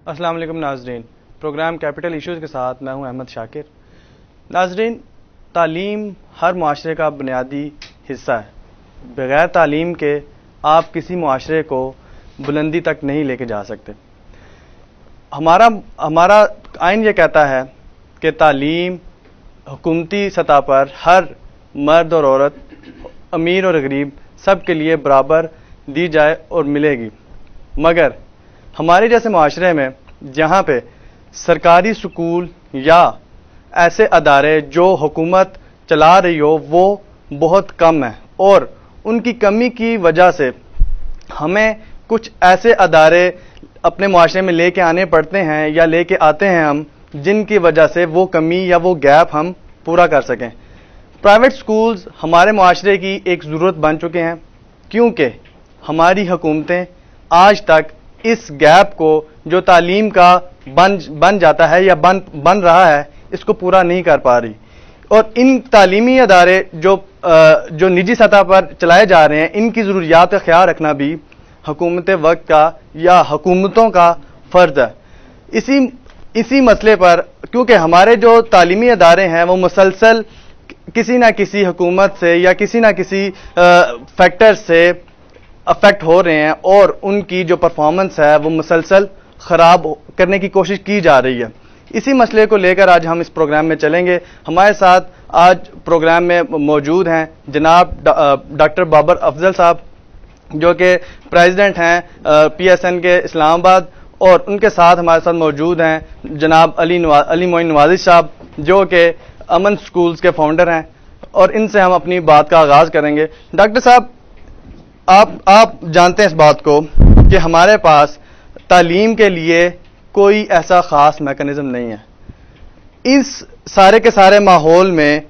السلام علیکم ناظرین، پروگرام کیپٹل ایشوز کے ساتھ میں ہوں احمد شاکر۔ ناظرین، تعلیم ہر معاشرے کا بنیادی حصہ ہے۔ بغیر تعلیم کے آپ کسی معاشرے کو بلندی تک نہیں لے کے جا سکتے۔ ہمارا آئین یہ کہتا ہے کہ تعلیم حکومتی سطح پر ہر مرد اور عورت، امیر اور غریب، سب کے لیے برابر دی جائے اور ملے گی، مگر ہمارے جیسے معاشرے میں جہاں پہ سرکاری سکول یا ایسے ادارے جو حکومت چلا رہی ہو وہ بہت کم ہیں، اور ان کی کمی کی وجہ سے ہمیں کچھ ایسے ادارے اپنے معاشرے میں لے کے آنے پڑتے ہیں یا لے کے آتے ہیں ہم، جن کی وجہ سے وہ کمی یا وہ گیپ ہم پورا کر سکیں۔ پرائیویٹ سکولز ہمارے معاشرے کی ایک ضرورت بن چکے ہیں، کیونکہ ہماری حکومتیں آج تک اس گیپ کو جو تعلیم کا بن جاتا ہے یا بن رہا ہے، اس کو پورا نہیں کر پا رہی، اور ان تعلیمی ادارے جو نجی سطح پر چلائے جا رہے ہیں، ان کی ضروریات کا خیال رکھنا بھی حکومت وقت کا یا حکومتوں کا فرض ہے۔ اسی مسئلے پر کیونکہ ہمارے جو تعلیمی ادارے ہیں وہ مسلسل کسی نہ کسی حکومت سے یا کسی نہ کسی فیکٹر سے افیکٹ ہو رہے ہیں، اور ان کی جو پرفارمنس ہے وہ مسلسل خراب کرنے کی کوشش کی جا رہی ہے۔ اسی مسئلے کو لے کر آج ہم اس پروگرام میں چلیں گے۔ ہمارے ساتھ آج پروگرام میں موجود ہیں جناب ڈاکٹر بابر افضل صاحب، جو کہ پریزیڈنٹ ہیں پی ایس این کے اسلام آباد، اور ان کے ساتھ ہمارے ساتھ موجود ہیں جناب علی معین نوازی صاحب، جو کہ امن سکولز کے فاؤنڈر ہیں، اور ان سے ہم اپنی بات کا آغاز کریں گے۔ ڈاکٹر صاحب، آپ جانتے ہیں اس بات کو کہ ہمارے پاس تعلیم کے لیے کوئی ایسا خاص میکانزم نہیں ہے۔ اس سارے کے سارے ماحول میں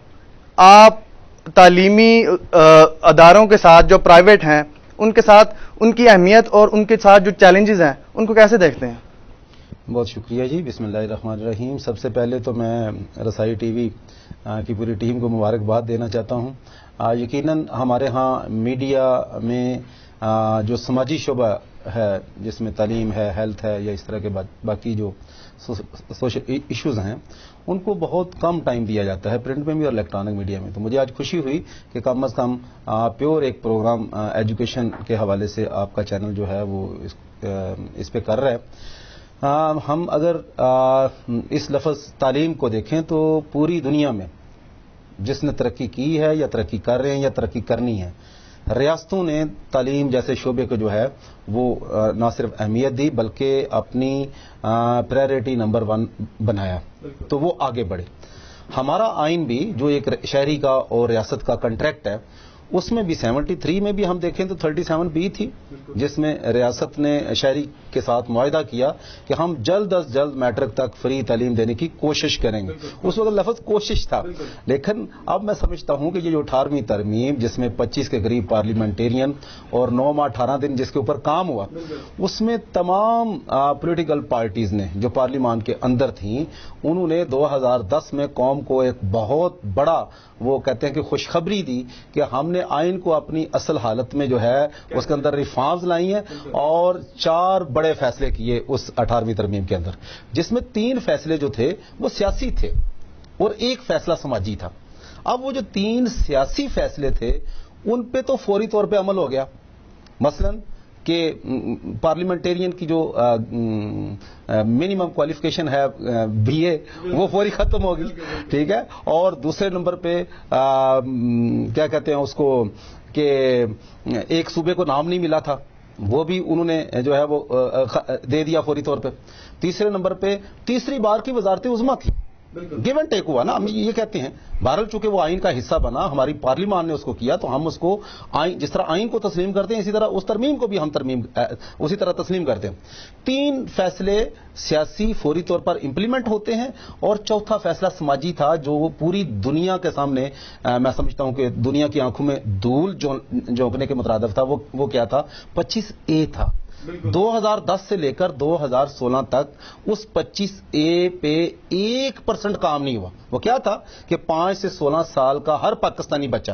آپ تعلیمی اداروں کے ساتھ جو پرائیویٹ ہیں ان کے ساتھ ان کی اہمیت اور ان کے ساتھ جو چیلنجز ہیں ان کو کیسے دیکھتے ہیں؟ بہت شکریہ جی، بسم اللہ الرحمن الرحیم۔ سب سے پہلے تو میں رسائی ٹی وی کی پوری ٹیم کو مبارکباد دینا چاہتا ہوں۔ یقیناً ہمارے ہاں میڈیا میں جو سماجی شعبہ ہے، جس میں تعلیم ہے، ہیلتھ ہے، یا اس طرح کے باقی جو سوشل ایشوز ہیں، ان کو بہت کم ٹائم دیا جاتا ہے، پرنٹ میں بھی اور الیکٹرانک میڈیا میں۔ تو مجھے آج خوشی ہوئی کہ کم از کم پیور ایک پروگرام ایجوکیشن کے حوالے سے آپ کا چینل جو ہے وہ اس پہ کر رہا ہے۔ ہم اگر اس لفظ تعلیم کو دیکھیں تو پوری دنیا میں جس نے ترقی کی ہے یا ترقی کر رہے ہیں یا ترقی کرنی ہے، ریاستوں نے تعلیم جیسے شعبے کو جو ہے وہ نہ صرف اہمیت دی بلکہ اپنی پرائرٹی نمبر 1 بنایا، تو وہ آگے بڑھے۔ ہمارا آئین بھی جو ایک شہری کا اور ریاست کا کنٹریکٹ ہے، اس میں بھی 73 میں بھی ہم دیکھیں تو 37 بھی تھی، جس میں ریاست نے شہری کے ساتھ معاہدہ کیا کہ ہم جلد از جلد میٹرک تک فری تعلیم دینے کی کوشش کریں گے۔ اس وقت لفظ کوشش تھا، لیکن اب میں سمجھتا ہوں کہ یہ جو 18ویں ترمیم جس میں 25 کے قریب پارلیمنٹیرین اور 9 ماہ 18 دن جس کے اوپر کام ہوا، اس میں تمام پولیٹیکل پارٹیز نے جو پارلیمان کے اندر تھیں، انہوں نے 2010 میں قوم کو ایک بہت بڑا وہ کہتے ہیں کہ خوشخبری دی کہ ہم نے آئین کو اپنی اصل حالت میں جو ہے اس کے اندر ریفارمز لائی ہیں، اور 4 بڑے فیصلے کیے اس 18ویں ترمیم کے اندر، جس میں 3 فیصلے جو تھے وہ سیاسی تھے اور 1 فیصلہ سماجی تھا۔ اب وہ جو 3 سیاسی فیصلے تھے ان پہ تو فوری طور پہ عمل ہو گیا، مثلا کہ پارلیمنٹیرین کی جو منیمم کوالیفیکیشن ہے بی اے، وہ فوری ختم ہوگی، ٹھیک ہے۔ اور دوسرے نمبر پہ کیا کہتے ہیں اس کو کہ ایک صوبے کو نام نہیں ملا تھا، وہ بھی انہوں نے جو ہے وہ دے دیا فوری طور پہ۔ تیسرے نمبر پہ تیسری بار کی وزارت عظمیٰ تھی، گیو اینڈ ٹیک ہوا نا، ہم یہ کہتے ہیں۔ بہرحال چونکہ وہ آئین کا حصہ بنا، ہماری پارلیمان نے اس کو کیا، تو ہم اس کو جس طرح آئین کو تسلیم کرتے ہیں اسی طرح اس ترمیم کو بھی ہم اسی طرح تسلیم کرتے ہیں۔ 3 فیصلے سیاسی فوری طور پر امپلیمنٹ ہوتے ہیں، اور چوتھا فیصلہ سماجی تھا جو وہ پوری دنیا کے سامنے میں سمجھتا ہوں کہ دنیا کی آنکھوں میں دھول جھونکنے کے مترادف تھا۔ وہ کیا تھا؟ 25A تھا۔ 2010 سے لے کر 2016 تک اس 25A پہ 1% کام نہیں ہوا۔ وہ کیا تھا کہ 5 سے 16 سال کا ہر پاکستانی بچہ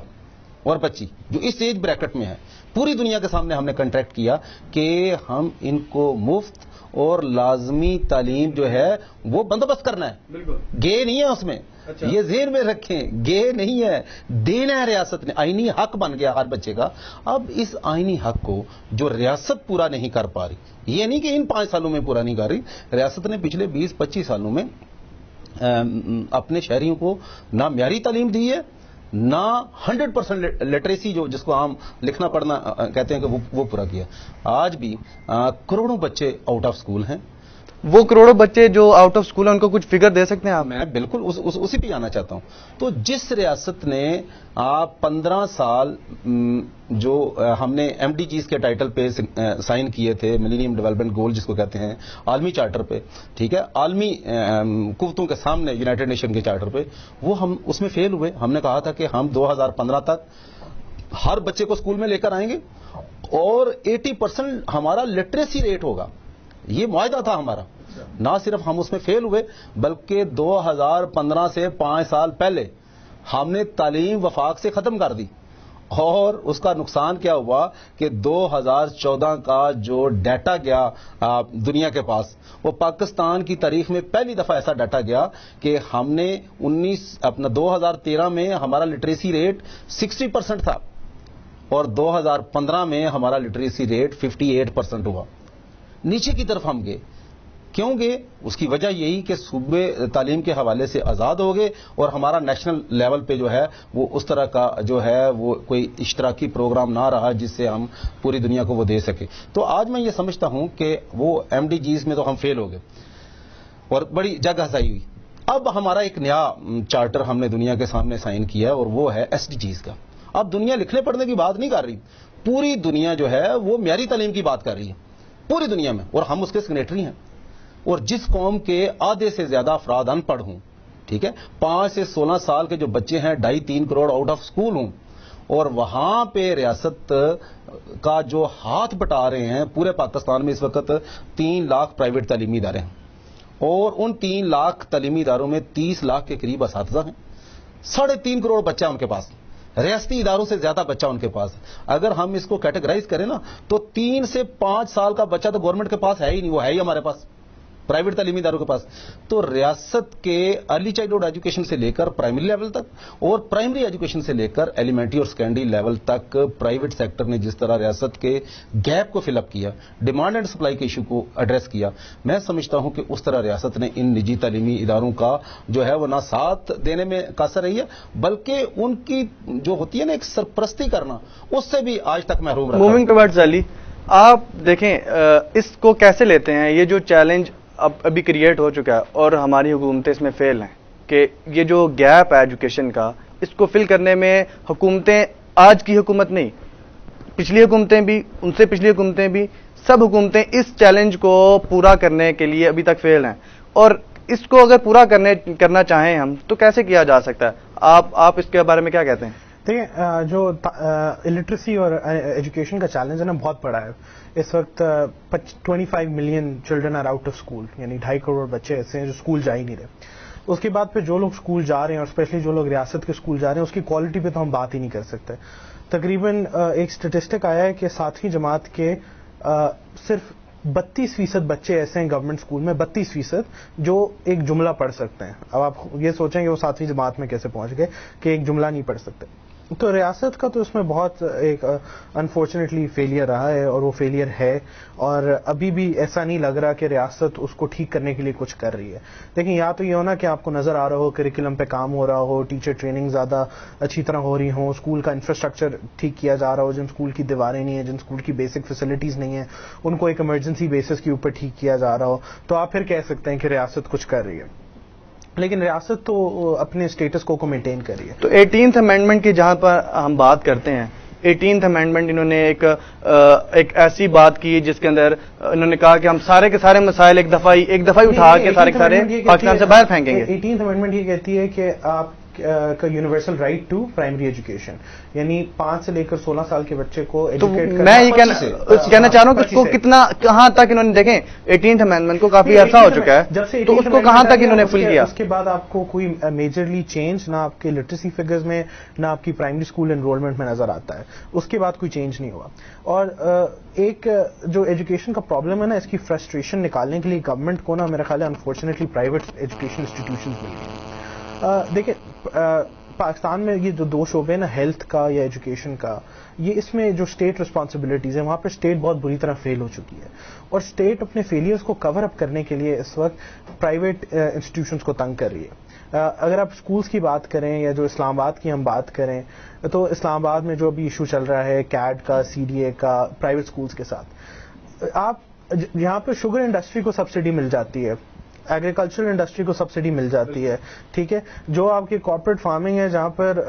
اور بچی جو اس ایج بریکٹ میں ہے، پوری دنیا کے سامنے ہم نے کنٹریکٹ کیا کہ ہم ان کو مفت اور لازمی تعلیم جو ہے وہ بندوبست کرنا ہے. بالکل گے نہیں ہے اس میں. اچھا. یہ ذہن میں رکھیں، گے نہیں ہے، دینا ہے ریاست نے. آئینی حق بن گیا ہر بچے کا. اب اس آئینی حق کو جو ریاست پورا نہیں کر پا رہی، یہ نہیں کہ ان 5 سالوں میں پورا نہیں کر رہی، ریاست نے پچھلے 20-25 سالوں میں اپنے شہریوں کو نہ معیاری تعلیم دی ہے، نہ 100% لٹریسی جو جس کو ہم لکھنا پڑھنا کہتے ہیں کہ وہ پورا کیا. آج بھی کروڑوں بچے آؤٹ آف سکول ہیں. وہ کروڑوں بچے جو آؤٹ آف سکول ہیں ان کو کچھ فگر دے سکتے ہیں آپ؟ میں بالکل اسی پہ آنا چاہتا ہوں. تو جس ریاست نے 15 سال جو ہم نے ایم ڈی جیز کے ٹائٹل پہ سائن کیے تھے، ملینیم ڈیولپمنٹ گول جس کو کہتے ہیں، عالمی چارٹر پہ، ٹھیک ہے، عالمی قوتوں کے سامنے یونائٹڈ نیشن کے چارٹر پہ، وہ ہم اس میں فیل ہوئے. ہم نے کہا تھا کہ ہم 2015 تک ہر بچے کو اسکول میں لے کر آئیں گے اور 80% ہمارا لٹریسی ریٹ ہوگا. یہ معاہدہ تھا ہمارا. نہ صرف ہم اس میں فیل ہوئے بلکہ 2015 سے 5 سال پہلے ہم نے تعلیم وفاق سے ختم کر دی. اور اس کا نقصان کیا ہوا کہ 2014 کا جو ڈیٹا گیا دنیا کے پاس، وہ پاکستان کی تاریخ میں پہلی دفعہ ایسا ڈیٹا گیا کہ ہم نے 2013 میں ہمارا لٹریسی ریٹ 60% تھا اور 2015 میں ہمارا لٹریسی ریٹ 58% ہوا. نیچے کی طرف ہم گئے. کیوں گئے؟ اس کی وجہ یہی کہ صوبے تعلیم کے حوالے سے آزاد ہو گئے اور ہمارا نیشنل لیول پہ جو ہے وہ اس طرح کا جو ہے وہ کوئی اشتراکی پروگرام نہ رہا جس سے ہم پوری دنیا کو وہ دے سکے. تو آج میں یہ سمجھتا ہوں کہ وہ ایم ڈی جیز میں تو ہم فیل ہو گئے اور بڑی جگ ہسائی ہوئی. اب ہمارا ایک نیا چارٹر ہم نے دنیا کے سامنے سائن کیا ہے اور وہ ہے ایس ڈی جیز کا. اب دنیا لکھنے پڑھنے کی بات نہیں کر رہی، پوری دنیا جو ہے وہ معیاری تعلیم کی بات کر رہی ہے پوری دنیا میں، اور ہم اس کے سگنیٹری ہیں. اور جس قوم کے آدھے سے زیادہ افراد ان پڑھ ہوں، ٹھیک ہے، 5 سے 16 سال کے جو بچے ہیں 2.5-3 کروڑ آؤٹ آف سکول ہوں، اور وہاں پہ ریاست کا جو ہاتھ بٹا رہے ہیں پورے پاکستان میں اس وقت 3 لاکھ پرائیویٹ تعلیمی ادارے ہیں اور ان 3 لاکھ تعلیمی اداروں میں 30 لاکھ کے قریب اساتذہ ہیں. 3.5 کروڑ بچہ ان کے پاس، ریاستی اداروں سے زیادہ بچہ ان کے پاس. اگر ہم اس کو کیٹیگرائز کریں نا تو 3 سے 5 سال کا بچہ تو گورنمنٹ کے پاس ہے ہی نہیں، وہ ہے ہی ہمارے پاس پرائیویٹ تعلیمی اداروں کے پاس. تو ریاست کے ارلی چائلڈہڈ ایجوکیشن سے لے کر پرائمری لیول تک اور پرائمری ایجوکیشن سے لے کر ایلیمنٹری اور سیکنڈری لیول تک پرائیویٹ سیکٹر نے جس طرح ریاست کے گیپ کو فل اپ کیا، ڈیمانڈ اینڈ سپلائی کے ایشو کو ایڈریس کیا، میں سمجھتا ہوں کہ اس طرح ریاست نے ان نجی تعلیمی اداروں کا جو ہے وہ نہ ساتھ دینے میں قاصر رہی ہے بلکہ ان کی جو ہوتی ہے نا ایک سرپرستی کرنا، اس سے بھی آج تک محروم رہا. موونگ ٹوارڈز علی، آپ دیکھیں اس کو کیسے لیتے ہیں؟ یہ جو چیلنج ابھی کریٹ ہو چکا ہے اور ہماری حکومتیں اس میں فیل ہیں کہ یہ جو گیپ ہے ایجوکیشن کا، اس کو فل کرنے میں حکومتیں، آج کی حکومت نہیں، پچھلی حکومتیں بھی، ان سے پچھلی حکومتیں بھی، سب حکومتیں اس چیلنج کو پورا کرنے کے لیے ابھی تک فیل ہیں. اور اس کو اگر پورا کرنا چاہیں ہم تو کیسے کیا جا سکتا ہے؟ آپ اس کے بارے میں کیا کہتے ہیں؟ دیکھیں، جو الٹریسی اور ایجوکیشن کا چیلنج ہے نا بہت بڑا ہے. اس وقت 25 million children are out of school, یعنی 2.5 کروڑ بچے ایسے ہیں جو اسکول جا ہی نہیں رہے. اس کے بعد پہ جو لوگ اسکول جا رہے ہیں اور اسپیشلی جو لوگ ریاست کے اسکول جا رہے ہیں اس کی کوالٹی پہ تو ہم بات ہی نہیں کر سکتے. تقریباً ایک اسٹیٹسٹک آیا ہے کہ 7ویں جماعت کے صرف 32% بچے ایسے ہیں گورنمنٹ اسکول میں، 32% جو ایک جملہ پڑھ سکتے ہیں. اب آپ یہ سوچیں کہ وہ 7ویں جماعت میں کیسے پہنچ گئے کہ ایک جملہ نہیں پڑھ سکتے. تو ریاست کا تو اس میں بہت ایک انفارچونیٹلی فیلئر رہا ہے اور وہ فیلئر ہے، اور ابھی بھی ایسا نہیں لگ رہا کہ ریاست اس کو ٹھیک کرنے کے لیے کچھ کر رہی ہے. دیکھیں، یا تو یہ ہونا کہ آپ کو نظر آ رہا ہو کریکولم پہ کام ہو رہا ہو، ٹیچر ٹریننگ زیادہ اچھی طرح ہو رہی ہوں، اسکول کا انفراسٹرکچر ٹھیک کیا جا رہا ہو، جن اسکول کی دیواریں نہیں ہیں، جن اسکول کی بیسک فیسلٹیز نہیں ہیں، ان کو ایک ایمرجنسی بیسس کے اوپر ٹھیک کیا جا رہا ہو، تو آپ پھر کہہ سکتے ہیں کہ ریاست کچھ کر رہی ہے. لیکن ریاست تو اپنے اسٹیٹس کو مینٹین کر رہی ہے. تو 18th امینڈمنٹ کی جہاں پر ہم بات کرتے ہیں، 18th امینڈمنٹ انہوں نے ایک ایسی بات کی جس کے اندر انہوں نے کہا کہ ہم سارے کے سارے مسائل ایک دفعہ ہی اٹھا کے سارے پاکستان سے باہر پھینکیں گے. 18th امینڈمنٹ یہ کہتی ہے کہ آپ کا universal right to primary education, یعنی 5 سے لے کر 16 سال کے بچے کو تو ایجوکیٹ میں یہ کہنا چاہ رہا ہوں کہ اس کو کتنا کہاں تک انہوں نے دیکھیں 18th امینڈمنٹ کو کافی عرصہ ہو چکا ہے، جب سے تو اس کو کہاں تک انہوں نے فل کیا؟ اس کے بعد آپ کو کوئی میجرلی چینج نہ آپ کے لٹریسی فگرز میں نہ آپ کی پرائمری اسکول انرولمنٹ میں نظر آتا ہے، اس کے بعد کوئی چینج نہیں ہوا. اور ایک جو ایجوکیشن کا پرابلم ہے نا، اس کی فرسٹریشن نکالنے کے لیے گورنمنٹ کو نا میرا خیال ہے انفارچونیٹلی پرائیویٹ ایجوکیشن انسٹیٹیوشنز مل گئے. دیکھیں پاکستان میں یہ جو 2 شعبے نا، ہیلتھ کا یا ایجوکیشن کا، یہ اس میں جو اسٹیٹ رسپانسبلٹیز ہیں وہاں پہ اسٹیٹ بہت بری طرح فیل ہو چکی ہے، اور اسٹیٹ اپنے فیلئرز کو کور اپ کرنے کے لیے اس وقت پرائیویٹ انسٹیٹیوشنز کو تنگ کر رہی ہے. اگر آپ اسکولس کی بات کریں یا جو اسلام آباد کی ہم بات کریں، تو اسلام آباد میں جو ابھی ایشو چل رہا ہے کیڈ کا، CDA کا، پرائیویٹ اسکولس کے ساتھ، آپ یہاں پہ شوگر انڈسٹری کو سبسڈی مل جاتی ہے، ایگریکلچرل انڈسٹری کو سبسڈی مل جاتی ہے، ٹھیک ہے. جو آپ کی کارپوریٹ فارمنگ ہے جہاں پر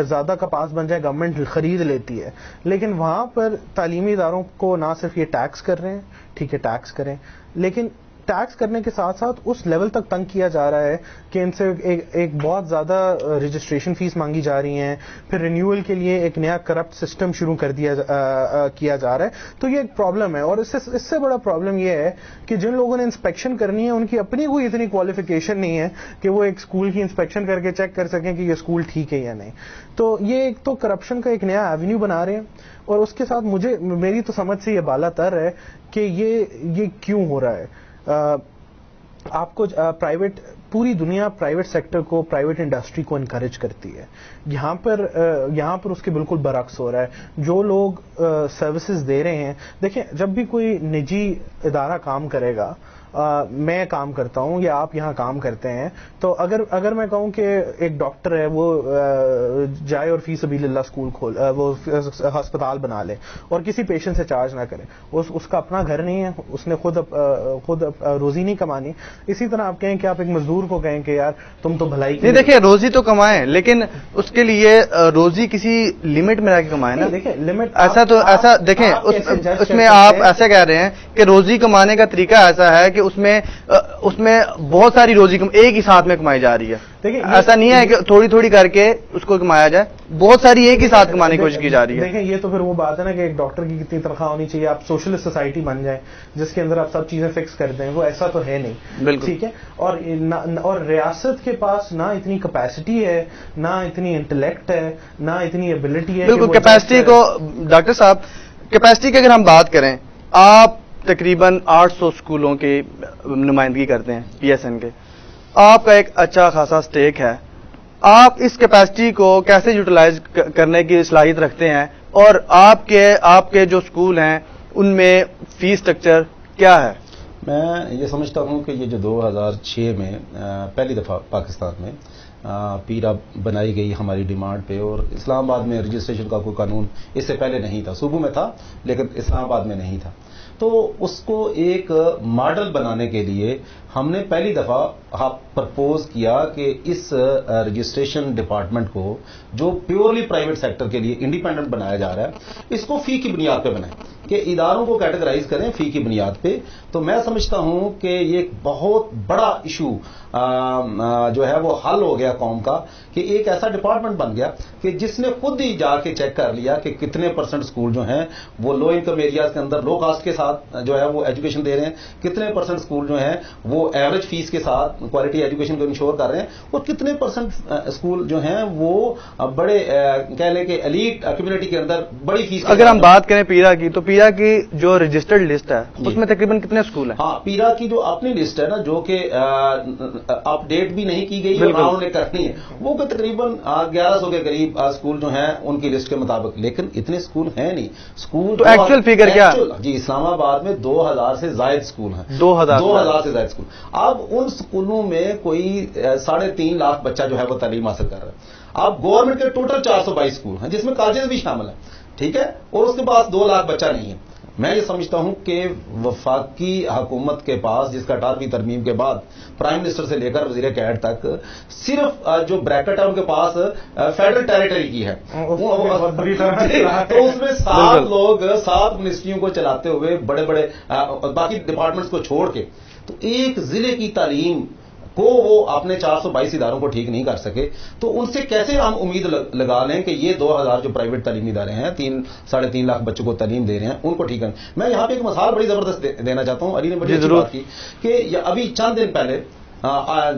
زیادہ کپاس بن جائے گورنمنٹ خرید لیتی ہے، لیکن وہاں پر تعلیمی اداروں کو نہ صرف یہ ٹیکس کر رہے ہیں، ٹھیک ہے ٹیکس کریں، لیکن ٹیکس کرنے کے ساتھ ساتھ اس لیول تک تنگ کیا جا رہا ہے کہ ان سے ایک بہت زیادہ رجسٹریشن فیس مانگی جا رہی ہیں، پھر رینیول کے لیے ایک نیا کرپٹ سسٹم شروع کر کیا جا رہا ہے. تو یہ ایک پرابلم ہے، اور اس سے بڑا پرابلم یہ ہے کہ جن لوگوں نے انسپیکشن کرنی ہے ان کی اپنی کوئی اتنی کوالیفیکیشن نہیں ہے کہ وہ ایک اسکول کی انسپیکشن کر کے چیک کر سکیں کہ یہ اسکول ٹھیک ہے یا نہیں. تو یہ ایک تو کرپشن کا ایک نیا ایونیو بنا رہے ہیں، اور اس کے ساتھ میری تو سمجھ سے یہ بالا تر ہے کہ یہ کیوں ہو رہا ہے. آپ کو پرائیویٹ، پوری دنیا پرائیویٹ سیکٹر کو، پرائیویٹ انڈسٹری کو انکریج کرتی ہے، یہاں پر اس کے بالکل برعکس ہو رہا ہے. جو لوگ سروسز دے رہے ہیں، دیکھیں جب بھی کوئی نجی ادارہ کام کرے گا، میں کام کرتا ہوں یا آپ یہاں کام کرتے ہیں، تو اگر میں کہوں کہ ایک ڈاکٹر ہے وہ جائے اور فی سبیل اللہ اسکول وہ ہسپتال بنا لے اور کسی پیشنٹ سے چارج نہ کرے، اس کا اپنا گھر نہیں ہے، اس نے خود روزی نہیں کمانی. اسی طرح آپ کہیں کہ آپ ایک مزدور کو کہیں کہ یار تم تو بھلائی نہیں، دیکھیں روزی تو کمائیں لیکن اس کے لیے روزی کسی لمٹ میں رہ کے کمائیں نا. دیکھیں لمٹ ایسا دیکھیں اس میں آپ ایسا کہہ رہے ہیں کہ روزی کمانے کا طریقہ ایسا ہے کہ اس میں بہت ساری روزی ایک ہی ساتھ میں کمائی جا رہی ہے. ایسا نہیں ہے کہ تھوڑی تھوڑی کر کے اس کو کمایا جائے، بہت ساری ایک ہی ساتھ کمانے کی کوشش کی جا رہی ہے. دیکھیں یہ تو پھر وہ بات ہے نا کہ ایک ڈاکٹر کی کتنی تنخواہ ہونی چاہیے، آپ سوشلسٹ سوسائٹی بن جائیں جس کے اندر آپ سب چیزیں فکس کر دیں، وہ ایسا تو ہے نہیں. بالکل ٹھیک ہے. اور ریاست کے پاس نہ اتنی کیپیسٹی ہے، نہ اتنی انٹلیکٹ ہے، نہ اتنی ایبلٹی ہے. بالکل کیپیسٹی کو ڈاکٹر صاحب، کیپیسٹی کی اگر ہم بات کریں، آپ تقریباً 800 اسکولوں کی نمائندگی کرتے ہیں PSN کے، آپ کا ایک اچھا خاصا سٹیک ہے. آپ اس کیپیسٹی کو کیسے یوٹیلائز کرنے کی صلاحیت رکھتے ہیں، اور آپ کے جو اسکول ہیں ان میں فیس سٹرکچر کیا ہے؟ میں یہ سمجھتا ہوں کہ یہ جو 2006 میں پہلی دفعہ پاکستان میں پیرا بنائی گئی ہماری ڈیمانڈ پہ، اور اسلام آباد میں رجسٹریشن کا کوئی قانون اس سے پہلے نہیں تھا، صوبوں میں تھا لیکن اسلام آباد میں نہیں تھا. تو اس کو ایک ماڈل بنانے کے لیے ہم نے پہلی دفعہ پرپوز کیا کہ اس رجسٹریشن ڈپارٹمنٹ کو جو پیورلی پرائیویٹ سیکٹر کے لیے انڈیپینڈنٹ بنایا جا رہا ہے، اس کو فی کی بنیاد پہ بنائیں، کہ اداروں کو کیٹیگرائز کریں فی کی بنیاد پہ. تو میں سمجھتا ہوں کہ یہ ایک بہت بڑا ایشو جو ہے وہ حل ہو گیا قوم کا، کہ ایک ایسا ڈپارٹمنٹ بن گیا کہ جس نے خود ہی جا کے چیک کر لیا کہ کتنے % اسکول جو ہیں وہ لو انکم ایریاز کے اندر لو کاسٹ کے ساتھ جو ہے وہ ایجوکیشن دے رہے ہیں، کتنے % اسکول جو ہیں وہ ایوریج فیس کے ساتھ کوالٹی ایجوکیشن کو انشور کر رہے ہیں، اور کتنے % اسکول جو ہیں وہ بڑے کہہ لیں کہ ایلیٹ کمیونٹی کے اندر بڑی فیس. اگر ہم بات کریں پیرا کی، تو پیرا کی جو رجسٹرڈ لسٹ ہے اس میں تقریباً کتنے اسکول ہیں؟ ہاں، پیرا کی جو اپنی لسٹ ہے نا، جو کہ اپ ڈیٹ بھی نہیں کی گئی اور انہوں نے کرنی ہے، وہ کہ تقریباً 1100 کے قریب اسکول جو ہیں ان کی لسٹ کے مطابق، لیکن اتنے اسکول ہیں نہیں. اسکول تو ایکچوئل فگر کیا؟ جی اسلام آباد میں 2000 سے زائد اسکول ہیں، 2000 سے زائد اسکول. اب ان اسکولوں میں کوئی 3.5 لاکھ بچہ جو ہے وہ تعلیم حاصل کر رہا ہے. اب گورنمنٹ کے ٹوٹل 422 اسکول ہیں جس میں کالجز بھی شامل ہیں، ٹھیک ہے، اور اس کے پاس 2 لاکھ بچہ نہیں ہے. میں یہ سمجھتا ہوں کہ وفاقی حکومت کے پاس، جس کا 18ویں ترمیم کے بعد پرائم منسٹر سے لے کر وزیر کیڈ تک صرف جو بریکٹ ہے ان کے پاس فیڈرل ٹیریٹری کی ہے، تو اس میں 7 لوگ 7 منسٹریوں کو چلاتے ہوئے بڑے بڑے باقی ڈپارٹمنٹس کو چھوڑ کے، تو ایک ضلع کی تعلیم کو وہ اپنے 422 اداروں کو ٹھیک نہیں کر سکے تو ان سے کیسے ہم امید لگا لیں کہ یہ 2000 جو پرائیویٹ تعلیمی ادارے ہیں 3.5 لاکھ بچوں کو تعلیم دے رہے ہیں ان کو ٹھیک کریں. میں یہاں پہ ایک مثال بڑی زبردست دینا چاہتا ہوں. علی نے بڑی اچھی بات کی کہ ابھی چند دن پہلے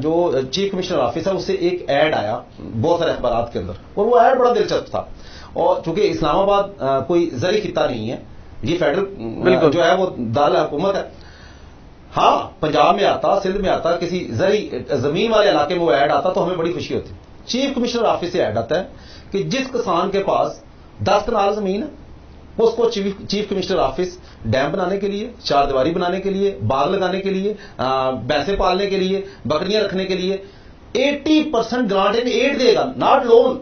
جو چیف کمشنر آفس ہے اس سے ایک ایڈ آیا بہت سارے اخبارات کے اندر, اور وہ ایڈ بڑا دلچسپ تھا. اور چونکہ اسلام آباد کوئی زرعی خطہ نہیں ہے, یہ فیڈرل جو ہے وہ دار حکومت ہے. ہاں پنجاب میں آتا, سندھ میں آتا, کسی زرعی زمین والے علاقے میں وہ ایڈ آتا تو ہمیں بڑی خوشی ہوتی. چیف کمشنر آفس سے ایڈ آتا ہے کہ جس کسان کے پاس 10 کنال زمین ہے اس کو چیف کمشنر آفس ڈیم بنانے کے لیے, چار دیواری بنانے کے لیے, باغ لگانے کے لیے, بھینسیں پالنے کے لیے, بکریاں رکھنے کے لیے 80% گرانٹ یعنی ایڈ دے گا, ناٹ لون.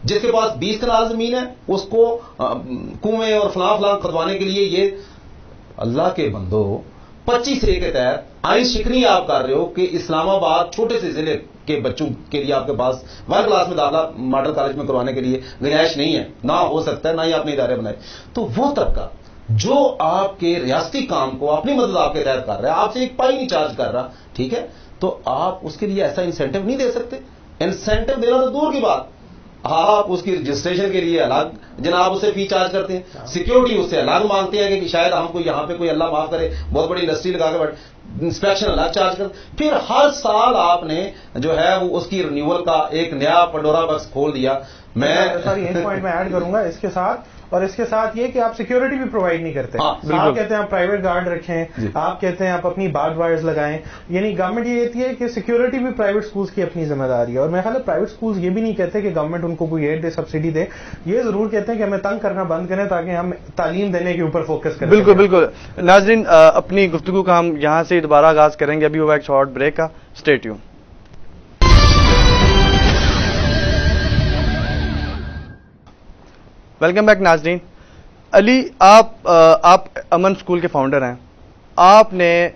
جس کے پاس 20 کنال زمین ہے اس کو کنویں اور فلاں کھدوانے کے لیے. یہ اللہ کے بندو 25A کے تحت آئین شکنی آپ کر رہے ہو کہ اسلام آباد چھوٹے سے ضلع کے بچوں کے لیے آپ کے پاس 1 کلاس میں داخلہ ماڈل کالج میں کروانے کے لیے گنجائش نہیں ہے, نہ ہو سکتا ہے, نہ ہی آپ نے ادارے بنائے. تو وہ طبقہ جو آپ کے ریاستی کام کو اپنی مدد آپ کے تحت کر رہا ہے, آپ سے ایک پائی نہیں چارج کر رہا, ٹھیک ہے, تو آپ اس کے لیے ایسا انسینٹو نہیں دے سکتے. انسینٹو دینا تو دور کی بات, آپ اس کی رجسٹریشن کے لیے الگ جناب اسے فی چارج کرتے ہیں, سیکیورٹی اس سے الگ مانگتے ہیں کہ شاید ہم کو یہاں پہ کوئی اللہ معاف کرے بہت بڑی انڈسٹری لگا کے انسپیکشن الگ چارج کرتے. پھر ہر سال آپ نے جو ہے وہ اس کی رینیول کا ایک نیا پنڈورا باکس کھول دیا. میں ایک پوائنٹ میں ایڈ کروں گا اس کے ساتھ, اور اس کے ساتھ یہ کہ آپ سیکیورٹی بھی پرووائڈ نہیں کرتے. آپ کہتے ہیں آپ پرائیویٹ گارڈ رکھیں, آپ کہتے ہیں آپ اپنی بارڈ وائرز لگائیں, یعنی گورنمنٹ یہ کہتی ہے کہ سیکیورٹی بھی پرائیویٹ سکولز کی اپنی ذمہ داری ہے. اور میرا خیال ہے پرائیویٹ سکولز یہ بھی نہیں کہتے کہ گورنمنٹ ان کو کوئی ایڈ دے, سبسڈی دے, یہ ضرور کہتے ہیں کہ ہمیں تنگ کرنا بند کریں تاکہ ہم تعلیم دینے کے اوپر فوکس کریں. بالکل بالکل. ناظرین اپنی گفتگو کا ہم یہاں سے دوبارہ آغاز کریں گے, ابھی ہوا ایک شارٹ بریک کا, اسٹے ٹیون. ویلکم بیک ناظرین. علی آپ امن اسکول کے فاؤنڈر ہیں. آپ نے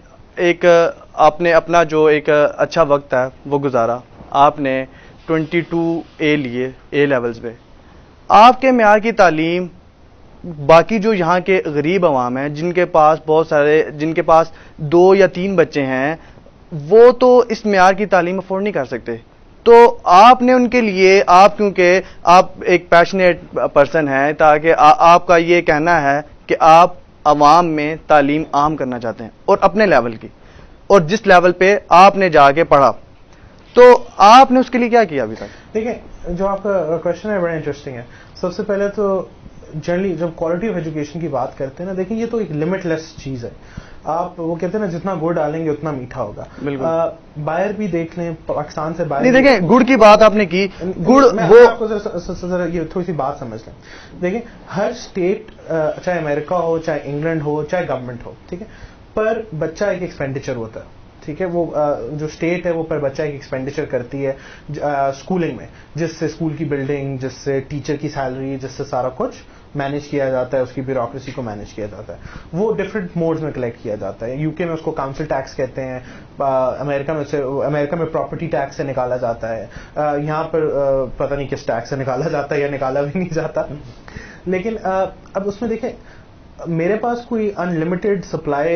اپنا جو ایک اچھا وقت ہے وہ گزارا, آپ نے 22A لیے A لیولز پہ. آپ کے معیار کی تعلیم باقی جو یہاں کے غریب عوام ہیں جن کے پاس 2 یا 3 بچے ہیں, وہ تو اس معیار کی تعلیم افورڈ نہیں کر سکتے. تو آپ نے ان کے لیے, آپ کیونکہ آپ ایک پیشنیٹ پرسن ہیں, تاکہ آپ کا یہ کہنا ہے کہ آپ عوام میں تعلیم عام کرنا چاہتے ہیں اور اپنے لیول کی, اور جس لیول پہ آپ نے جا کے پڑھا, تو آپ نے اس کے لیے کیا کیا ابھی تک؟ دیکھیں, جو آپ کا کوشچن ہے بڑا انٹرسٹنگ ہے. سب سے پہلے تو جنرلی جب کوالٹی آف ایجوکیشن کی بات کرتے ہیں نا, دیکھیں یہ تو ایک لمٹ لیس چیز ہے. آپ وہ کہتے ہیں نا جتنا گڑ ڈالیں گے اتنا میٹھا ہوگا. باہر بھی دیکھ لیں, پاکستان سے باہر نہیں, دیکھیں گڑ کی بات آپ نے کی, گڑ وہ آپ کو ذرا یہ تھوڑی سی بات سمجھ لیں. دیکھیں ہر اسٹیٹ, چاہے امریکہ ہو, چاہے انگلینڈ ہو, چاہے گورنمنٹ ہو, ٹھیک ہے, پر بچہ ایک ایکسپینڈیچر ہوتا ہے, ٹھیک ہے. وہ جو اسٹیٹ ہے وہ پر بچہ ایک ایکسپینڈیچر کرتی ہے اسکولنگ میں, جس سے اسکول کی بلڈنگ, جس سے ٹیچر کی سیلری, جس سے سارا کچھ مینج کیا جاتا ہے, اس کی بیوروکریسی کو مینج کیا جاتا ہے. وہ ڈفرینٹ موڈز میں کلیکٹ کیا جاتا ہے. UK میں اس کو کاؤنسل ٹیکس کہتے ہیں, امریکہ میں پراپرٹی ٹیکس سے نکالا جاتا ہے, یہاں پر پتہ نہیں کس ٹیکس سے نکالا جاتا ہے یا نکالا بھی نہیں جاتا. لیکن اب اس میں دیکھیں میرے پاس کوئی ان لمیٹڈ سپلائی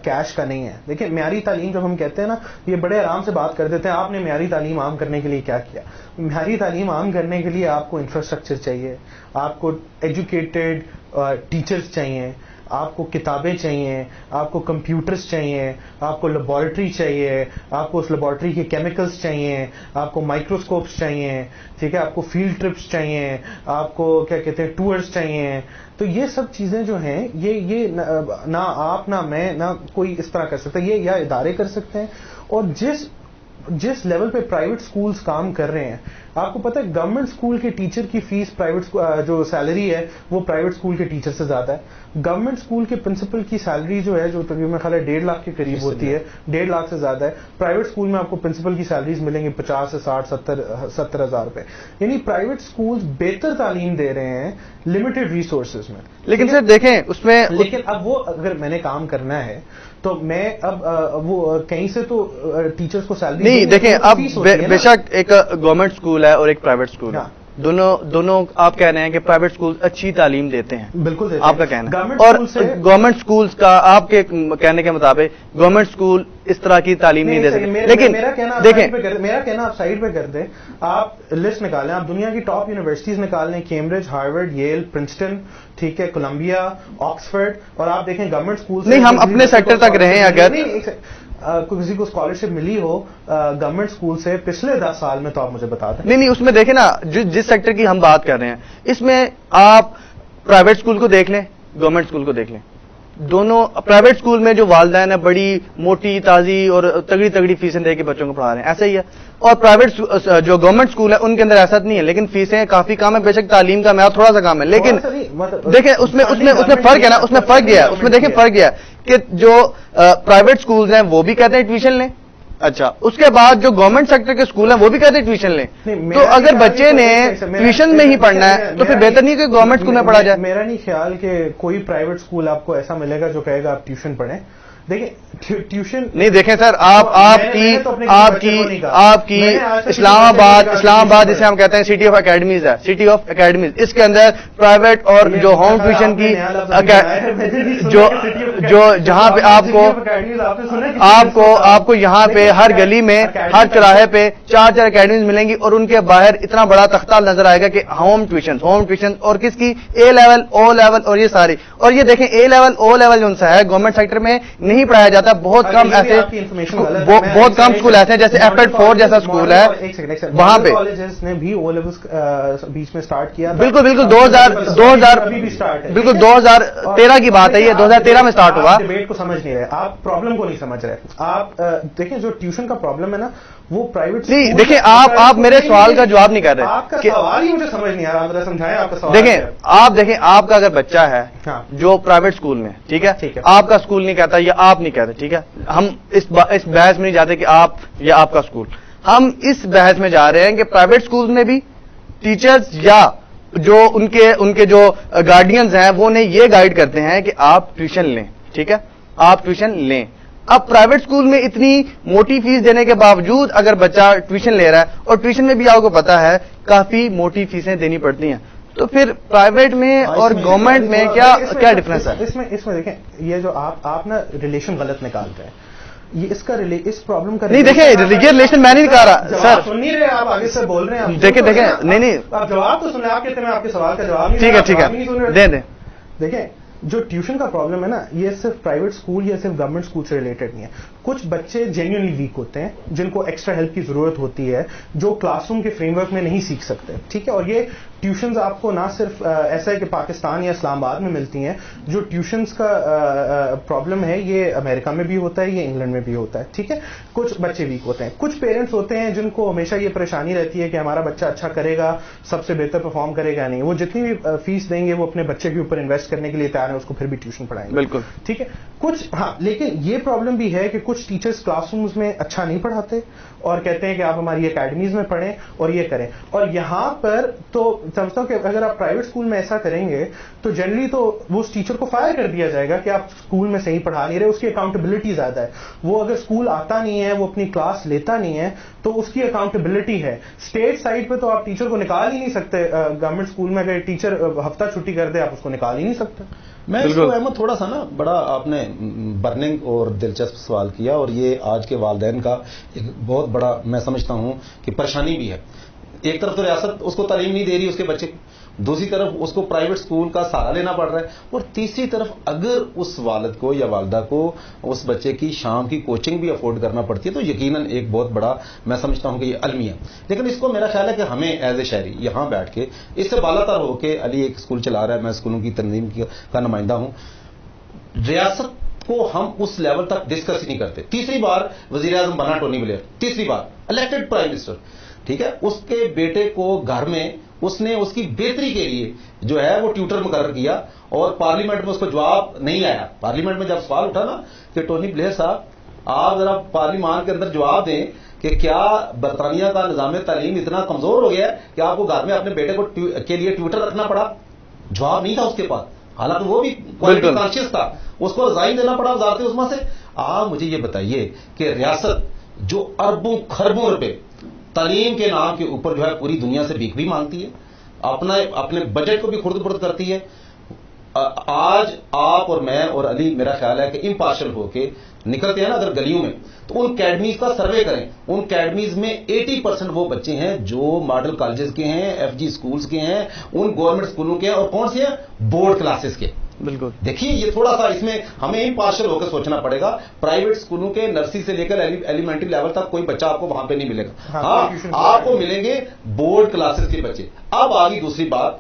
کیش کا نہیں ہے. دیکھیں معیاری تعلیم جب ہم کہتے ہیں نا, یہ بڑے آرام سے بات کر دیتے ہیں آپ نے معیاری تعلیم عام کرنے کے لیے کیا کیا. معیاری تعلیم عام کرنے کے لیے آپ کو انفراسٹرکچر چاہیے, آپ کو ایجوکیٹڈ ٹیچرز چاہیے, آپ کو کتابیں چاہیے, آپ کو کمپیوٹرز چاہیے, آپ کو لیبارٹری چاہیے, آپ کو اس لیبارٹری کے کیمیکلز چاہیے, آپ کو مائکروسکوپس چاہیے, ٹھیک ہے, آپ کو فیلڈ ٹرپس چاہیے, آپ کو کیا کہتے ہیں ٹورز چاہیے. تو یہ سب چیزیں جو ہیں یہ نہ آپ نہ میں نہ کوئی اس طرح کر سکتا. یہ یا ادارے کر سکتے ہیں, اور جس لیول پہ پرائیویٹ سکولز کام کر رہے ہیں, آپ کو پتہ ہے گورنمنٹ اسکول کے ٹیچر کی فیس پرائیویٹ جو سیلری ہے وہ پرائیویٹ اسکول کے ٹیچر سے زیادہ ہے. گورنمنٹ اسکول کے پرنسپل کی سیلری جو ہے جو تقریباً خیال ہے 1.5 لاکھ کے قریب ہوتی ہے, 1.5 لاکھ سے زیادہ ہے. پرائیویٹ اسکول میں آپ کو پرنسپل کی سیلریز ملیں گی 50 سے 60-70 ہزار روپے. یعنی پرائیویٹ اسکولز بہتر تعلیم دے رہے ہیں لمیٹڈ ریسورسز میں. لیکن سر دیکھیں اس میں, لیکن اب وہ اگر میں نے کام کرنا ہے تو میں اب وہ کہیں سے تو ٹیچرز کو سیلری نہیں. دیکھیں اب بے شک ایک گورنمنٹ اسکول ہے اور ایک پرائیویٹ اسکول ہے, دونوں آپ کہہ رہے ہیں کہ پرائیویٹ اسکول اچھی تعلیم دیتے ہیں, بالکل دیتے آپ کا ہیں. کہنا ہے, اور گورنمنٹ اسکولس کا آپ کے کہنے کے مطابق گورنمنٹ اسکول اس طرح کی تعلیم نہیں دے سکتے. لیکن دیکھیں, میرا کہنا آپ سائڈ پہ کر دیں, آپ لسٹ نکالیں, آپ دنیا کی ٹاپ یونیورسٹیز نکال لیں, کیمبرج, ہارورڈ, ییل, پرنسٹن, ٹھیک ہے, کولمبیا, آکسفورڈ, اور آپ دیکھیں گورنمنٹ اسکول. نہیں, ہم اپنے سیکٹر تک رہیں. اگر کسی کو اسکالرشپ ملی ہو گورنمنٹ اسکول سے پچھلے 10 سال میں تو آپ مجھے بتا دیں. نہیں, اس میں دیکھیں نا, جس سیکٹر کی ہم بات کر رہے ہیں اس میں آپ پرائیویٹ اسکول کو دیکھ لیں, گورنمنٹ اسکول کو دیکھ لیں. دونوں پرائیویٹ اسکول میں جو والدین ہیں بڑی موٹی تازی اور تگڑی فیسیں دے کے بچوں کو پڑھا رہے ہیں, ایسا ہی ہے. اور پرائیویٹ جو گورنمنٹ اسکول ہے ان کے اندر ایسا نہیں ہے, لیکن فیسیں کافی کم ہے. بے شک تعلیم کا معیار تھوڑا سا کم ہے, لیکن دیکھیں اس میں فرق ہے نا, اس میں فرق گیا, اس میں دیکھیں فرق گیا کہ جو پرائیویٹ اسکولز ہیں وہ بھی کہتے ہیں ٹیوشن لیں. اچھا, اس کے بعد جو گورنمنٹ سیکٹر کے اسکول ہیں وہ بھی کہتے ہیں ٹیوشن لیں. تو اگر بچے نے ٹیوشن میں ہی پڑھنا ہے تو پھر بہتر نہیں کہ گورنمنٹ اسکول میں پڑھا جائے. میرا نہیں خیال کہ کوئی پرائیویٹ اسکول آپ کو ایسا ملے گا جو کہے گا آپ ٹیوشن پڑھیں. دیکھیں ٹیوشن نہیں, دیکھیں سر, آپ کی اسلام آباد جسے ہم کہتے ہیں سٹی آف اکیڈمیز ہے, سٹی آف اکیڈمیز, اس کے اندر پرائیویٹ اور جو ہوم ٹیوشن کی جو جہاں پہ آپ کو یہاں پہ ہر گلی میں ہر چوراہے پہ 4 اکیڈمیز ملیں گی, اور ان کے باہر اتنا بڑا تختہ نظر آئے گا کہ ہوم ٹیوشن اور کس کی اے لیول, او لیول, اور یہ ساری. اور یہ دیکھیں اے لیول, او لیول جو سا ہے گورنمنٹ سیکٹر میں نہیں پڑھایا جاتا. بہت کم اسکول ایسے ہیں جیسے ایفٹ 4 جیسا اسکول ہے وہاں پہ کالجز نے بھی او لیولز بیچ میں سٹارٹ کیا. بالکل 2013 کی بات ہے, یہ 2013 میں سٹارٹ ہوا. ڈیبیٹ کو سمجھ نہیں رہے آپ, پرابلم کو نہیں سمجھ رہے آپ. دیکھیں جو ٹیوشن کا پرابلم ہے نا وہ پرائیویٹ نہیں, دیکھیں آپ میرے سوال کا جواب نہیں کر رہے. آپ کا سوال ہی مجھے سمجھ نہیں آ رہا, مجھے سمجھائیں آپ کا سوال. دیکھیں آپ کا اگر بچہ ہے جو پرائیویٹ اسکول میں, ٹھیک ہے, آپ کا اسکول نہیں کہتا یا آپ نہیں کہتے, ٹھیک ہے, ہم اس بحث میں نہیں جاتے کہ آپ یا آپ کا اسکول. ہم اس بحث میں جا رہے ہیں کہ پرائیویٹ اسکول میں بھی ٹیچرز یا جو ان کے جو گارڈینز ہیں وہ انہیں یہ گائیڈ کرتے ہیں کہ آپ ٹیوشن لیں, ٹھیک ہے, آپ ٹیوشن لیں. اب پرائیویٹ اسکول میں اتنی موٹی فیس دینے کے باوجود اگر بچہ ٹیوشن لے رہا ہے, اور ٹیوشن میں بھی آپ کو پتا ہے کافی موٹی فیسیں دینی پڑتی ہیں, تو پھر پرائیویٹ میں اور گورنمنٹ میں کیا ڈفرنس ہے؟ اس میں دیکھیں یہ جو آپ نا ریلیشن غلط نکالتے ہیں. یہ اس پرابلم کا نہیں, دیکھیں یہ ریلیشن میں نہیں کہہ رہا سر, سن نہیں رہے آپ, آگے سے بول رہے ہیں. دیکھیں نہیں, آپ جواب تو سنیں, آپ کہتے ہیں آپ کے سوال کا جواب نہیں. ٹھیک ہے, دیں. دیکھیں جو ٹیوشن کا پرابلم ہے نا یہ صرف پرائیویٹ اسکول یا صرف گورنمنٹ اسکول سے ریلیٹڈ نہیں ہے. کچھ بچے جینیونلی ویک ہوتے ہیں جن کو ایکسٹرا ہیلپ کی ضرورت ہوتی ہے جو کلاس روم کے فریم ورک میں نہیں سیکھ سکتے, ٹھیک ہے. اور یہ ٹیوشنز آپ کو نہ صرف ایسا ہے کہ پاکستان یا اسلام آباد میں ملتی ہیں, جو ٹیوشنز کا پرابلم ہے یہ امریکہ میں بھی ہوتا ہے, یہ انگلینڈ میں بھی ہوتا ہے, ٹھیک ہے. کچھ بچے ویک ہوتے ہیں, کچھ پیرنٹس ہوتے ہیں جن کو ہمیشہ یہ پریشانی رہتی ہے کہ ہمارا بچہ اچھا کرے گا, سب سے بہتر پرفارم کرے گا نہیں, وہ جتنی بھی فیس دیں گے وہ اپنے بچے کے اوپر انویسٹ کرنے کے لیے تیار ہے, اس کو پھر بھی ٹیوشن پڑھائیں گے. بالکل ٹھیک ہے. کچھ لیکن یہ پرابلم بھی ہے کہ کچھ ٹیچرز کلاس رومز میں اچھا نہیں پڑھاتے اور کہتے ہیں کہ آپ ہماری اکیڈمیز میں پڑھیں اور یہ کریں. اور یہاں پر تو سمجھتا ہوں کہ اگر آپ پرائیویٹ اسکول میں ایسا کریں گے تو جنرلی تو وہ اس ٹیچر کو فائر کر دیا جائے گا کہ آپ اسکول میں صحیح پڑھا نہیں رہے, اس کی اکاؤنٹیبلٹی زیادہ ہے. وہ اگر اسکول آتا نہیں ہے, وہ اپنی کلاس لیتا نہیں ہے تو اس کی اکاؤنٹیبلٹی ہے. اسٹیٹ سائڈ پہ تو آپ ٹیچر کو نکال ہی نہیں سکتے. گورنمنٹ اسکول میں اگر ٹیچر ہفتہ چھٹی کر دے آپ اس کو نکال ہی نہیں سکتے. میں اس کو احمد تھوڑا سا نا بڑا آپ نے برننگ اور دلچسپ سوال کیا, اور یہ آج کے والدین کا ایک بہت بڑا میں سمجھتا ہوں کہ پریشانی بھی ہے. ایک طرف تو ریاست اس کو تعلیم نہیں دے رہی اس کے بچے, دوسری طرف اس کو پرائیویٹ اسکول کا سہارا لینا پڑ رہا ہے, اور تیسری طرف اگر اس والد کو یا والدہ کو اس بچے کی شام کی کوچنگ بھی افورڈ کرنا پڑتی ہے تو یقیناً ایک بہت بڑا میں سمجھتا ہوں کہ یہ المیہ. لیکن اس کو میرا خیال ہے کہ ہمیں ایز اے شہری یہاں بیٹھ کے اس سے بالا تر ہو کے, علی ایک اسکول چلا رہا ہے, میں اسکولوں کی تنظیم کا نمائندہ ہوں, ریاست کو ہم اس لیول تک ڈسکس نہیں کرتے. تیسری بار وزیر اعظم بنا ٹونی بلیئر, تیسری بار الیکٹڈ پرائم منسٹر, ٹھیک ہے. اس کے بیٹے کو گھر میں اس نے اس کی بہتری کے لیے جو ہے وہ ٹیوٹر مقرر کیا, اور پارلیمنٹ میں اس کو جواب نہیں آیا. پارلیمنٹ میں جب سوال اٹھا نا کہ ٹونی بلیئر صاحب آپ ذرا پارلیمان کے اندر جواب دیں کہ کیا برطانیہ کا نظام تعلیم اتنا کمزور ہو گیا ہے کہ آپ کو گھر میں اپنے بیٹے کو کے لیے ٹیوٹر رکھنا پڑا, جواب نہیں تھا اس کے پاس, حالانکہ وہ بھی کوالٹی کانشیس تھا, اس کو ریزائن دینا پڑا وزارت عظمیٰ سے. آپ مجھے یہ بتائیے کہ ریاست جو اربوں خربوں روپے تعلیم کے نام کے اوپر جو ہے پوری دنیا سے بھیک بھی مانگتی ہے, اپنے بجٹ کو بھی خرد برد کرتی ہے. آج آپ اور میں اور علی میرا خیال ہے کہ امپارشل ہو کے نکلتے ہیں نا اگر گلیوں میں, تو ان اکیڈمیز کا سروے کریں. ان اکیڈمیز میں 80% وہ بچے ہیں جو ماڈل کالجز کے ہیں, ایف جی اسکولز کے ہیں, ان گورنمنٹ اسکولوں کے ہیں, اور کون سے ہیں, بورڈ کلاسز کے. بالکل. دیکھیے یہ تھوڑا سا اس میں ہمیں امپارشل ہو کے سوچنا پڑے گا. پرائیویٹ اسکولوں کے نرسری سے لے کر ایلیمنٹری لیول تک کوئی بچہ آپ کو وہاں پہ نہیں ملے گا. ہاں آپ کو ملیں گے بورڈ کلاسز کے بچے. اب آگئی دوسری بات,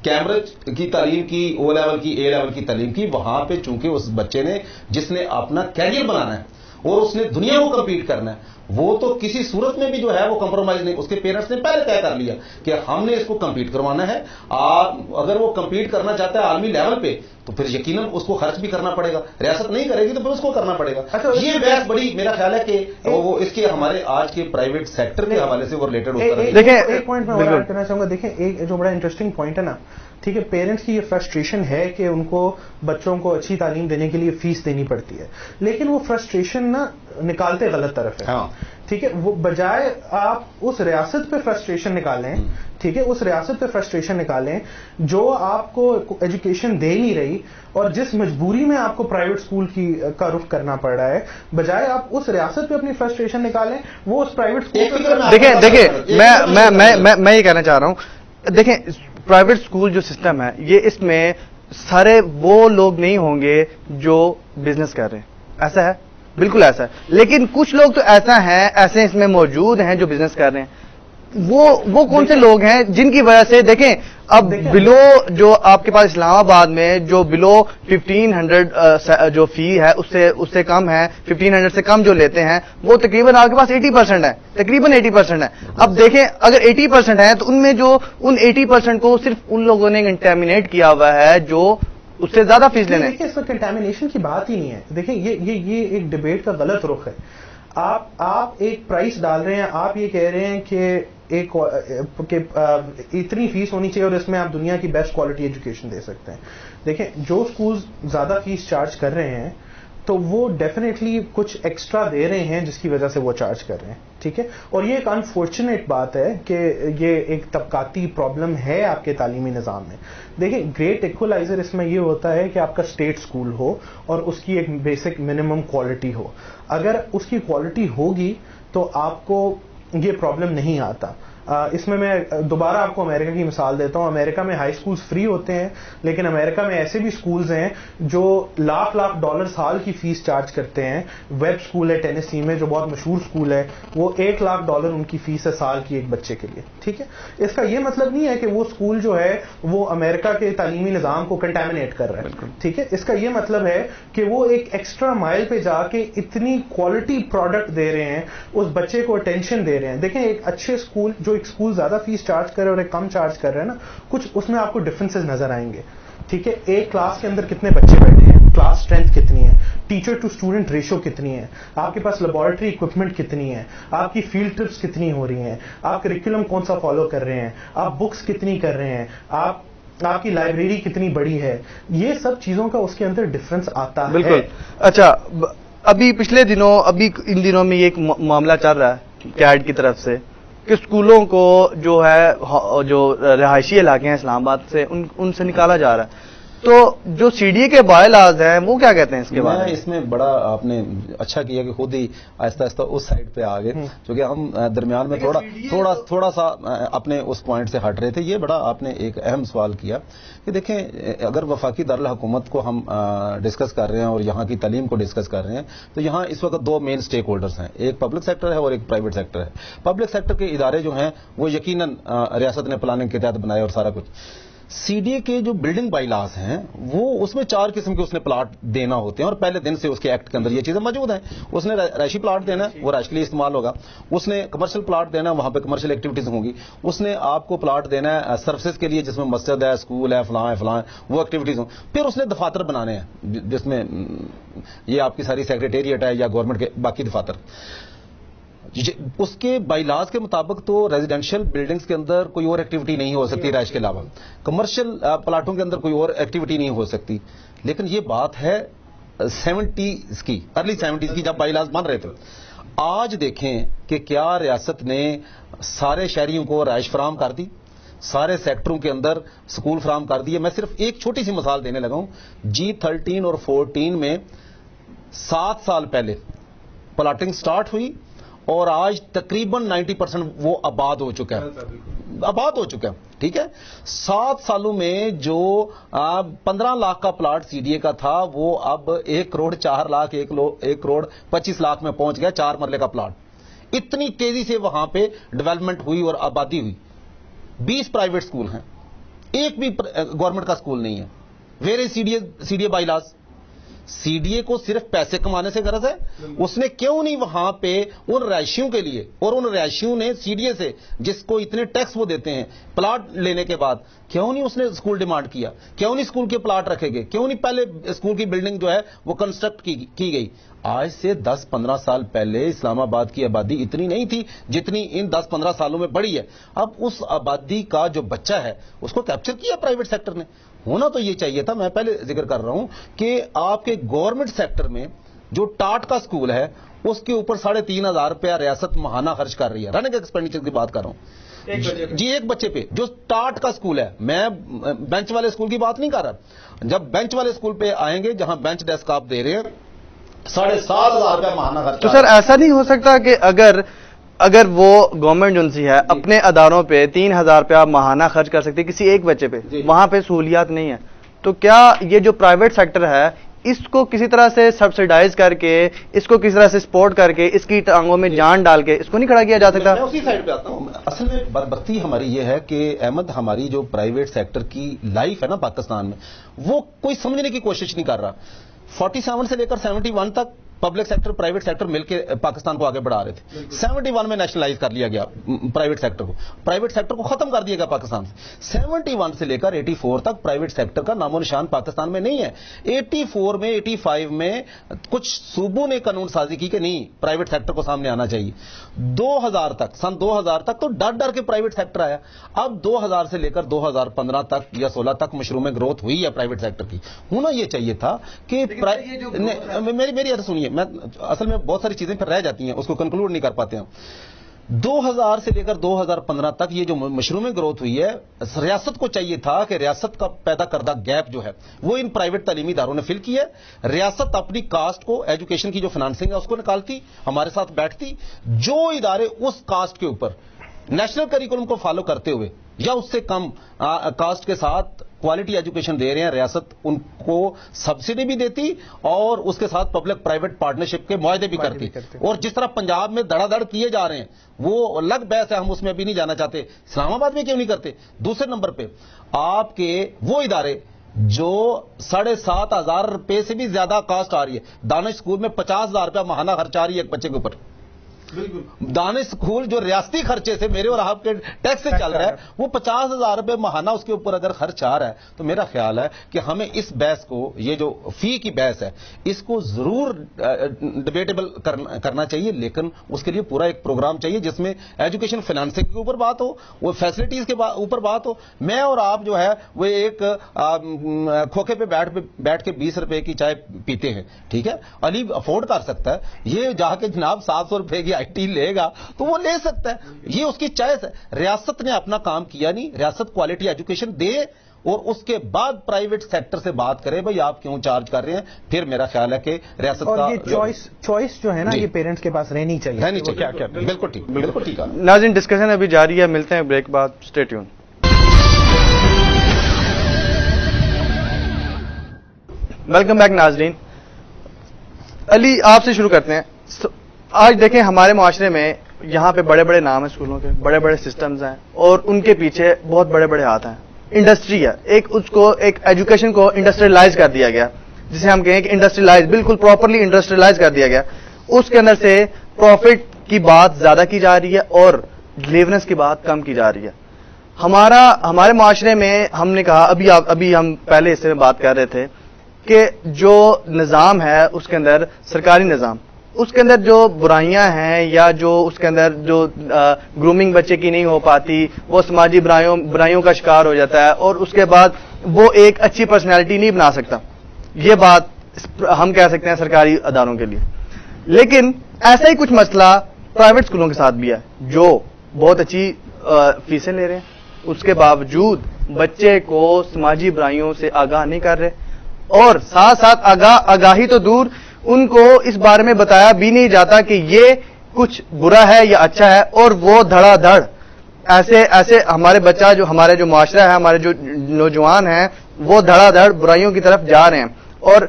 کیمبرج کی تعلیم کی, او لیول کی, اے لیول کی تعلیم کی, وہاں پہ چونکہ اس بچے نے جس نے اپنا کیریئر بنانا ہے اور اس نے دنیا کو کمپیٹ کرنا ہے, وہ تو کسی صورت میں بھی جو ہے وہ کمپرومائز نہیں. اس کے پیرنٹس نے پہلے طے کر لیا کہ ہم نے اس کو کمپیٹ کروانا ہے. اگر وہ کمپیٹ کرنا چاہتا ہے عالمی لیول پہ تو پھر یقیناً اس کو خرچ بھی کرنا پڑے گا. ریاست نہیں کرے گی تو پھر اس کو کرنا پڑے گا. یہ بحث بڑی میرا خیال ہے کہ وہ اس کے ہمارے آج کے پرائیویٹ سیکٹر کے حوالے سے وہ ریلیٹڈ ہوتا ہے. دیکھیں ایک پوائنٹ میں اور ایڈ کرنا چاہوں گا. دیکھیں ایک جو بڑا انٹرسٹنگ پوائنٹ ہے نا, ٹھیک ہے, پیرنٹس کی یہ فرسٹریشن ہے کہ ان کو بچوں کو اچھی تعلیم دینے کے لیے فیس دینی پڑتی ہے, لیکن وہ فرسٹریشن نا نکالتے غلط طرف ہے. ٹھیک ہے, وہ بجائے آپ اس ریاست پہ فرسٹریشن نکالیں, ٹھیک ہے, اس ریاست پہ فرسٹریشن نکالیں جو آپ کو ایجوکیشن دے نہیں رہی اور جس مجبوری میں آپ کو پرائیویٹ اسکول کا رخ کرنا پڑ رہا ہے, بجائے آپ اس ریاست پہ اپنی فرسٹریشن نکالیں وہ اس پرائیویٹ اسکول. دیکھیں میں یہ کہنا چاہ رہا ہوں, دیکھیں پرائیویٹ اسکول جو سسٹم ہے یہ اس میں سارے وہ لوگ نہیں ہوں گے جو بزنس کر رہے ہیں, ایسا ہے, بالکل ایسا ہے, لیکن کچھ لوگ تو ایسے اس میں موجود ہیں جو بزنس کر رہے ہیں. وہ کون سے لوگ ہیں جن کی وجہ سے دیکھیں اب بلو جو آپ کے پاس اسلام آباد میں جو بلو 1500 جو فی ہے اس سے کم ہے, 1500 سے کم جو لیتے ہیں وہ تقریباً آپ کے پاس 80% ہے, تقریباً 80% ہے. اب دیکھیں اگر 80% ہے تو ان میں جو ان 80% کو صرف ان لوگوں نے کنٹامینیٹ کیا ہوا ہے جو اس سے زیادہ فیس لینے. دیکھیں اس میں کنٹامینیشن کی بات ہی نہیں ہے. دیکھیں یہ ایک ڈبیٹ کا غلط رخ ہے. آپ ایک پرائس ڈال رہے ہیں, آپ یہ کہہ رہے ہیں کہ اتنی فیس ہونی چاہیے اور اس میں آپ دنیا کی بیسٹ کوالٹی ایجوکیشن دے سکتے ہیں. دیکھیں جو اسکولز زیادہ فیس چارج کر رہے ہیں تو وہ ڈیفینیٹلی کچھ ایکسٹرا دے رہے ہیں جس کی وجہ سے وہ چارج کر رہے ہیں, ٹھیک ہے, اور یہ ایک انفارچونیٹ بات ہے کہ یہ ایک طبقاتی پرابلم ہے آپ کے تعلیمی نظام میں. دیکھیں گریٹ ایکولائزر اس میں یہ ہوتا ہے کہ آپ کا اسٹیٹ اسکول ہو اور اس کی ایک بیسک منیمم کوالٹی ہو. اگر اس کی کوالٹی ہوگی تو آپ کو یہ پرابلم نہیں آتا. اس میں دوبارہ آپ کو امریکہ کی مثال دیتا ہوں. امریکہ میں ہائی سکولز فری ہوتے ہیں, لیکن امریکہ میں ایسے بھی سکولز ہیں جو لاکھ ڈالر سال کی فیس چارج کرتے ہیں. ویب سکول ہے ٹینیسی میں جو بہت مشہور سکول ہے, وہ $1,00,000 ان کی فیس ہے سال کی ایک بچے کے لیے, ٹھیک ہے. اس کا یہ مطلب نہیں ہے کہ وہ سکول جو ہے وہ امریکہ کے تعلیمی نظام کو کنٹامینیٹ کر رہا ہے, ٹھیک ہے. اس کا یہ مطلب ہے کہ وہ ایک ایکسٹرا مائل پہ جا کے اتنی کوالٹی پروڈکٹ دے رہے ہیں, اس بچے کو اٹینشن دے رہے ہیں. دیکھیں ایک اچھے اسکول جو ایک اسکول زیادہ فیس چارج کر رہے اور ایک کم چارج کر رہے ہیں نا, کچھ اس میں آپ کو ڈفرنسز نظر آئیں گے, ٹھیک ہے. ایک کلاس کے اندر کتنے بچے بیٹھے ہیں, کلاس اسٹرینتھ کتنی ہے, ٹیچر ٹو اسٹوڈنٹ ریشو کتنی ہے, آپ کے پاس لیبارٹری اکوپمنٹ کتنی ہے, آپ کی فیلڈ ٹرپس کتنی ہو رہی ہیں, آپ کریکولم کون سا فالو کر رہے ہیں, آپ بکس کتنی کر رہے ہیں, آپ کی لائبریری کتنی بڑی ہے. یہ سب چیزوں کا اس کے اندر ڈفرنس آتا ہے. بالکل. اچھا ابھی پچھلے دنوں ان دنوں میں یہ ایک معاملہ چل رہا ہے کیڈ کی طرف سے کہ اسکولوں کو جو ہے جو رہائشی علاقے ہیں اسلام آباد سے ان سے نکالا جا رہا ہے. تو جو سی ڈی اے کے بائی لاز ہیں وہ کیا کہتے ہیں اس کے بارے میں؟ اس میں بڑا آپ نے اچھا کیا کہ خود ہی آہستہ آہستہ اس سائڈ پہ آ گئے, کیونکہ ہم درمیان میں تھوڑا سا اپنے اس پوائنٹ سے ہٹ رہے تھے. یہ بڑا آپ نے ایک اہم سوال کیا کہ دیکھیں اگر وفاقی دارالحکومت کو ہم ڈسکس کر رہے ہیں اور یہاں کی تعلیم کو ڈسکس کر رہے ہیں تو یہاں اس وقت 2 مین اسٹیک ہولڈرز ہیں, ایک پبلک سیکٹر ہے اور ایک پرائیویٹ سیکٹر ہے. پبلک سیکٹر کے ادارے جو ہیں وہ یقیناً ریاست نے پلاننگ کے تحت بنائے اور سارا کچھ. سی ڈی اے کے جو بلڈنگ بائی لاز ہیں وہ اس میں 4 قسم کے اس نے پلاٹ دینا ہوتے ہیں اور پہلے دن سے اس کے ایکٹ کے اندر یہ چیزیں موجود ہیں. اس نے رہائشی پلاٹ دینا ہے, وہ رہائش کے لیے استعمال ہوگا. اس نے کمرشل پلاٹ دینا ہے, وہاں پہ کمرشل ایکٹیویٹیز ہوں گی. اس نے آپ کو پلاٹ دینا ہے سروسز کے لیے جس میں مسجد ہے, اسکول ہے, فلاں وہ ایکٹیویٹیز ہوں. پھر اس نے دفاتر بنانے ہیں جس میں یہ آپ کی ساری سیکریٹریٹ ہے یا گورنمنٹ کے باقی دفاتر. اس کے بائی لاز کے مطابق تو ریزیڈینشیل بلڈنگز کے اندر کوئی اور ایکٹیویٹی نہیں ہو سکتی رہائش کے علاوہ, کمرشل پلاٹوں کے اندر کوئی اور ایکٹیویٹی نہیں ہو سکتی. لیکن یہ بات ہے 70s کی, ارلی 70s کی, جب بائی لاز بن رہے تھے. آج دیکھیں کہ کیا ریاست نے سارے شہریوں کو رہائش فراہم کر دی, سارے سیکٹروں کے اندر سکول فراہم کر دیے. میں صرف ایک چھوٹی سی مثال دینے لگا ہوں. G13 اور 14 میں 7 سال پہلے پلاٹنگ سٹارٹ ہوئی اور آج تقریباً 90% وہ آباد ہو چکا ہے. ٹھیک ہے, 7 سالوں میں جو 15 لاکھ کا پلاٹ CDA کا تھا وہ اب 1 کروڑ 4 لاکھ 1 کروڑ 25 لاکھ میں پہنچ گیا, 4 مرلے کا پلاٹ. اتنی تیزی سے وہاں پہ ڈیولپمنٹ ہوئی اور آبادی ہوئی. 20 پرائیویٹ سکول ہیں, ایک بھی گورنمنٹ کا سکول نہیں ہے. Where is CDA by laws. CDA کو صرف پیسے کمانے سے غرض ہے. اس نے کیوں نہیں وہاں پہ ان رہائشیوں کے لیے, اور ان رہائشیوں نے CDA سے جس کو اتنے ٹیکس وہ دیتے ہیں پلاٹ لینے کے بعد, کیوں نہیں اس نے اسکول ڈیمانڈ کیا, کیوں نہیں اسکول کے پلاٹ رکھے گئے, کیوں نہیں پہلے اسکول کی بلڈنگ جو ہے وہ کنسٹرکٹ کی گئی. آج سے 10-15 سال پہلے اسلام آباد کی آبادی اتنی نہیں تھی جتنی ان 10-15 سالوں میں بڑھی ہے. اب اس آبادی کا جو بچہ ہے اس کو کیپچر کیا پرائیویٹ سیکٹر نے. ہونا تو یہ چاہیے تھا, میں پہلے ذکر کر رہا ہوں کہ آپ کے گورنمنٹ سیکٹر میں جو ٹاٹ کا سکول ہے اس کے اوپر 3,500 روپیہ ریاست ماہانہ خرچ کر رہی ہے. رننگ ایکسپینڈیچر کی بات کر رہا ہوں جی, ایک بچے پہ جو ٹاٹ کا سکول ہے. میں بینچ والے سکول کی بات نہیں کر رہا. جب بینچ والے سکول پہ آئیں گے جہاں بینچ ڈیسک آپ دے رہے ہیں 7,500 روپیہ ماہانہ خرچ. تو سر ایسا نہیں ہو سکتا کہ اگر وہ گورنمنٹ ایجنسی ہے اپنے اداروں پہ 3,000 روپیہ ماہانہ خرچ کر سکتی کسی ایک بچے پہ, وہاں پہ سہولیات نہیں ہے, تو کیا یہ جو پرائیویٹ سیکٹر ہے اس کو کسی طرح سے سبسڈائز کر کے, اس کو کسی طرح سے سپورٹ کر کے, اس کی ٹانگوں میں جان ڈال کے اس کو نہیں کھڑا کیا جا سکتا؟ میں اسی سائڈ پہ آتا ہوں. اصل میں بدبختی ہماری یہ ہے کہ احمد, ہماری جو پرائیویٹ سیکٹر کی لائف ہے نا پاکستان میں, وہ کوئی سمجھنے کی کوشش نہیں کر رہا. 47 سے لے کر 71 تک پبلک سیکٹر پرائیویٹ سیکٹر مل کے پاکستان کو آگے بڑھا رہے تھے. 71 میں نیشنلائز کر لیا گیا پرائیویٹ سیکٹر کو ختم کر دیا گیا پاکستان سے. 71 سے لے کر 84 تک پرائیویٹ سیکٹر کا نام و نشان پاکستان میں نہیں ہے. 84 میں 85 میں کچھ صوبوں نے قانون سازی کی کہ نہیں پرائیویٹ سیکٹر کو سامنے آنا چاہیے. 2000 تک, سن 2000 تک تو ڈر کے پرائیویٹ سیکٹر آیا. اب 2000 سے لے کر 2015 تک یا 16 تک مشروع میں گروتھ ہوئی ہے پرائیویٹ سیکٹر کی. ہونا یہ چاہیے تھا کہ میری عرض سنیے, میں اصل میں بہت ساری چیزیں پھر رہ جاتی ہیں, اس کو کنکلوڈ نہیں کر پاتے ہیں. 2000 سے لے کر 2015 تک یہ جو مشروع میں گروتھ ہوئی ہے, ریاست کو چاہیے تھا کہ ریاست کا پیدا کردہ گیپ جو ہے وہ ان پرائیویٹ تعلیمی اداروں نے فل کی ہے. ریاست اپنی کاسٹ کو, ایجوکیشن کی جو فنانسنگ ہے اس کو نکالتی, ہمارے ساتھ بیٹھتی. جو ادارے اس کاسٹ کے اوپر نیشنل کریکولم کو فالو کرتے ہوئے یا اس سے کم کاسٹ کے ساتھ کوالٹی ایجوکیشن دے رہے ہیں, ریاست ان کو سبسڈی بھی دیتی اور اس کے ساتھ پبلک پرائیویٹ پارٹنرشپ کے معاہدے بھی کرتی. اور جس طرح پنجاب میں دڑا دڑ کیے جا رہے ہیں وہ الگ بحث ہے, ہم اس میں ابھی نہیں جانا چاہتے. اسلام آباد میں کیوں نہیں کرتے؟ دوسرے نمبر پہ آپ کے وہ ادارے جو 7,500 روپے سے بھی زیادہ کاسٹ آ رہی ہے. دانش اسکول میں 50,000 روپیہ ماہانہ خرچ آ رہی ہے ایک بچے کے اوپر. دانش اسکول جو ریاستی خرچے سے میرے اور آپ کے ٹیکس سے چل رہا ہے وہ 50,000 روپے ماہانہ اس کے اوپر اگر خرچ آ رہا ہے, تو میرا خیال ہے کہ ہمیں اس بحث کو, یہ جو فی کی بحث ہے اس کو ضرور ڈیبیٹیبل کرنا چاہیے, لیکن اس کے لیے پورا ایک پروگرام چاہیے جس میں ایجوکیشن فنانسنگ کے اوپر بات ہو, وہ فیسلٹیز کے اوپر بات ہو. میں اور آپ جو ہے وہ ایک کھوکھے پہ بیٹھ کے 20 روپے کی چائے پیتے ہیں, ٹھیک ہے, علی افورڈ کر سکتا ہے, یہ جا کے جناب 700 روپے کی IT لے گا تو وہ لے سکتا ہے, یہ اس کی چوائس ہے. ریاست نے اپنا کام کیا نہیں, ریاست کوالٹی ایجوکیشن دے اور اس کے بعد پرائیویٹ سیکٹر سے بات کرے بھائی آپ کیوں چارج کر رہے ہیں. پھر میرا خیال ہے کہ ریاست کا چوائس جو ہے نا یہ پیرنٹس کے پاس رہنی چاہیے. بالکل ٹھیک ہے. ناظرین ڈسکشن ابھی جاری ہے, ملتے ہیں بریک بعد, اسٹے ٹیون. ویلکم بیک ناظرین. علی آپ سے شروع کرتے ہیں. آج دیکھیں ہمارے معاشرے میں یہاں پہ بڑے بڑے نام ہیں اسکولوں کے, بڑے بڑے سسٹمز ہیں اور ان کے پیچھے بہت بڑے بڑے ہاتھ ہیں. انڈسٹری ہے, ایک ایجوکیشن کو انڈسٹریلائز کر دیا گیا, جسے ہم کہیں کہ انڈسٹریلائز, بالکل پراپرلی انڈسٹریلائز کر دیا گیا. اس کے اندر سے پروفٹ کی بات زیادہ کی جا رہی ہے اور ڈیلیورنس کی بات کم کی جا رہی ہے. ہمارے معاشرے میں ہم نے کہا, ابھی ہم پہلے حصے میں بات کر رہے تھے کہ جو نظام ہے اس کے اندر, سرکاری نظام, اس کے اندر جو برائیاں ہیں یا جو اس کے اندر جو گرومنگ بچے کی نہیں ہو پاتی, وہ سماجی برائیوں کا شکار ہو جاتا ہے اور اس کے بعد وہ ایک اچھی پرسنالٹی نہیں بنا سکتا. یہ بات ہم کہہ سکتے ہیں سرکاری اداروں کے لیے. لیکن ایسا ہی کچھ مسئلہ پرائیویٹ اسکولوں کے ساتھ بھی ہے جو بہت اچھی فیسیں لے رہے ہیں، اس کے باوجود بچے کو سماجی برائیوں سے آگاہ نہیں کر رہے، اور ساتھ ساتھ آگاہی تو دور، ان کو اس بارے میں بتایا بھی نہیں جاتا کہ یہ کچھ برا ہے یا اچھا ہے، اور وہ دھڑا دھڑ ایسے ہمارے جو معاشرہ ہے، ہمارے جو نوجوان ہیں، وہ دھڑا دھڑ برائیوں کی طرف جا رہے ہیں. اور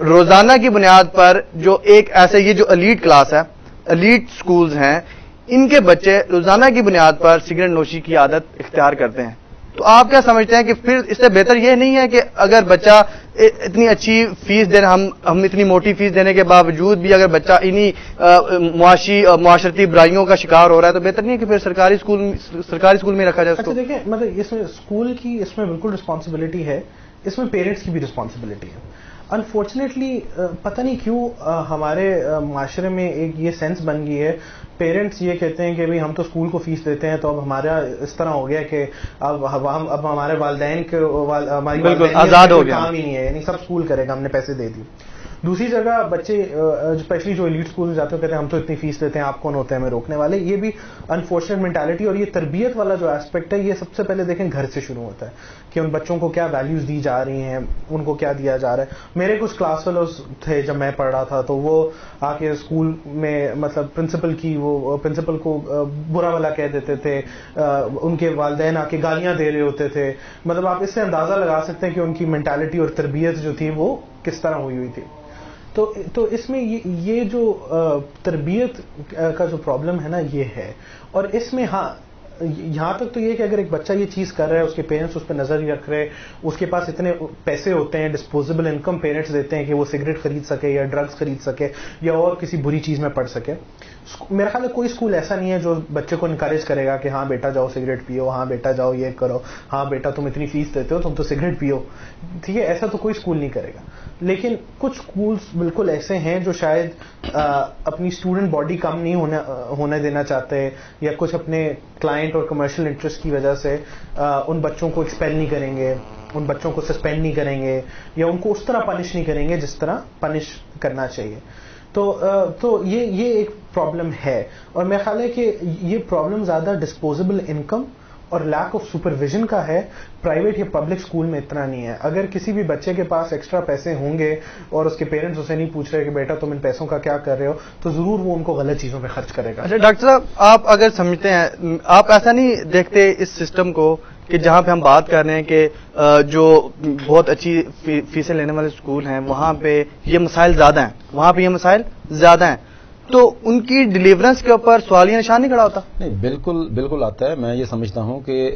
روزانہ کی بنیاد پر جو ایک ایسے یہ جو ایلیٹ کلاس ہے، ایلیٹ سکولز ہیں، ان کے بچے روزانہ کی بنیاد پر سگریٹ نوشی کی عادت اختیار کرتے ہیں. تو آپ کیا سمجھتے ہیں کہ پھر اس سے بہتر یہ نہیں ہے کہ اگر بچہ اتنی اچھی فیس دینا، ہم اتنی موٹی فیس دینے کے باوجود بھی اگر بچہ انہی معاشرتی برائیوں کا شکار ہو رہا ہے، تو بہتر نہیں ہے کہ پھر سرکاری اسکول میں رکھا جائے اس کو؟ اچھا دیکھیں، مطلب اس میں اسکول کی اس میں بالکل رسپانسبلٹی ہے، اس میں پیرنٹس کی بھی رسپانسبلٹی ہے. انفارچونیٹلی پتہ نہیں کیوں ہمارے معاشرے میں ایک یہ سینس بن گئی ہے، پیرنٹس یہ کہتے ہیں کہ بھئی ہم تو اسکول کو فیس دیتے ہیں، تو اب ہمارا اس طرح ہو گیا کہ اب ہمارے والدین کے بالکل آزاد ہو گیا، کام ہی نہیں ہے، یعنی سب اسکول کرے گا، ہم نے پیسے دے دی. دوسری جگہ بچے اسپیشلی جو ایلیٹ اسکول جاتے ہیں کہتے ہیں ہم تو اتنی فیس دیتے ہیں، آپ کون ہوتے ہیں ہمیں روکنے والے. یہ بھی انفارچونیٹ مینٹالٹی، اور یہ تربیت والا جو ایسپیکٹ ہے یہ سب سے پہلے دیکھیں گھر سے شروع ہوتا ہے کہ ان بچوں کو کیا ویلیوز دی جا رہی ہیں، ان کو کیا دیا جا رہا ہے. میرے کچھ کلاس فیلوز تھے جب میں پڑھ رہا تھا، تو وہ آ کے اسکول میں مطلب پرنسپل کو برا بھلا کہہ دیتے تھے، ان کے والدین آ کے گالیاں دے رہے ہوتے تھے. مطلب آپ اس سے اندازہ لگا سکتے ہیں کہ ان کی مینٹالٹی اور تربیت جو تھی وہ کس طرح ہوئی تھی. تو اس میں یہ جو تربیت کا جو پرابلم ہے نا یہ ہے. اور اس میں ہاں یہاں تک تو یہ کہ اگر ایک بچہ یہ چیز کر رہا ہے، اس کے پیرنٹس اس پہ نظر ہی رکھ رہے، اس کے پاس اتنے پیسے ہوتے ہیں، ڈسپوزیبل انکم پیرنٹس دیتے ہیں کہ وہ سگریٹ خرید سکے یا ڈرگس خرید سکے یا اور کسی بری چیز میں پڑ سکے. میرا خیال ہے کوئی اسکول ایسا نہیں ہے جو بچے کو انکریج کرے گا کہ ہاں بیٹا جاؤ سگریٹ پیو، ہاں بیٹا جاؤ یہ کرو، ہاں بیٹا تم اتنی فیس دیتے ہو تم تو سگریٹ پیو. ٹھیک ہے، ایسا تو کوئی اسکول نہیں کرے گا. لیکن کچھ اسکولس بالکل ایسے ہیں جو شاید اپنی اسٹوڈنٹ باڈی کم نہیں ہونے دینا چاہتے، یا کچھ اپنے کلائنٹ اور کمرشل انٹرسٹ کی وجہ سے ان بچوں کو ایکسپیل نہیں کریں گے، ان بچوں کو سسپینڈ نہیں کریں گے، یا ان کو اس طرح پنش نہیں کریں گے جس طرح پنش کرنا چاہیے. تو یہ ایک پرابلم ہے. اور میرا خیال ہے کہ یہ پرابلم زیادہ ڈسپوزیبل انکم اور لیک آف سپرویژن کا ہے. پرائیویٹ یا پبلک اسکول میں اتنا نہیں ہے. اگر کسی بھی بچے کے پاس ایکسٹرا پیسے ہوں گے اور اس کے پیرنٹس اسے نہیں پوچھ رہے کہ بیٹا تم ان پیسوں کا کیا کر رہے ہو، تو ضرور وہ ان کو غلط چیزوں پہ خرچ کرے گا. اچھا ڈاکٹر صاحب، آپ اگر سمجھتے ہیں، آپ ایسا نہیں دیکھتے اس سسٹم کو کہ جہاں پہ ہم بات کر رہے ہیں کہ جو بہت اچھی فیسیں لینے والے اسکول ہیں وہاں پہ یہ مسائل زیادہ ہیں، تو ان کی ڈیلیورنس کے اوپر سوالیہ نشان نہیں کھڑا ہوتا؟ نہیں، بالکل آتا ہے. میں یہ سمجھتا ہوں کہ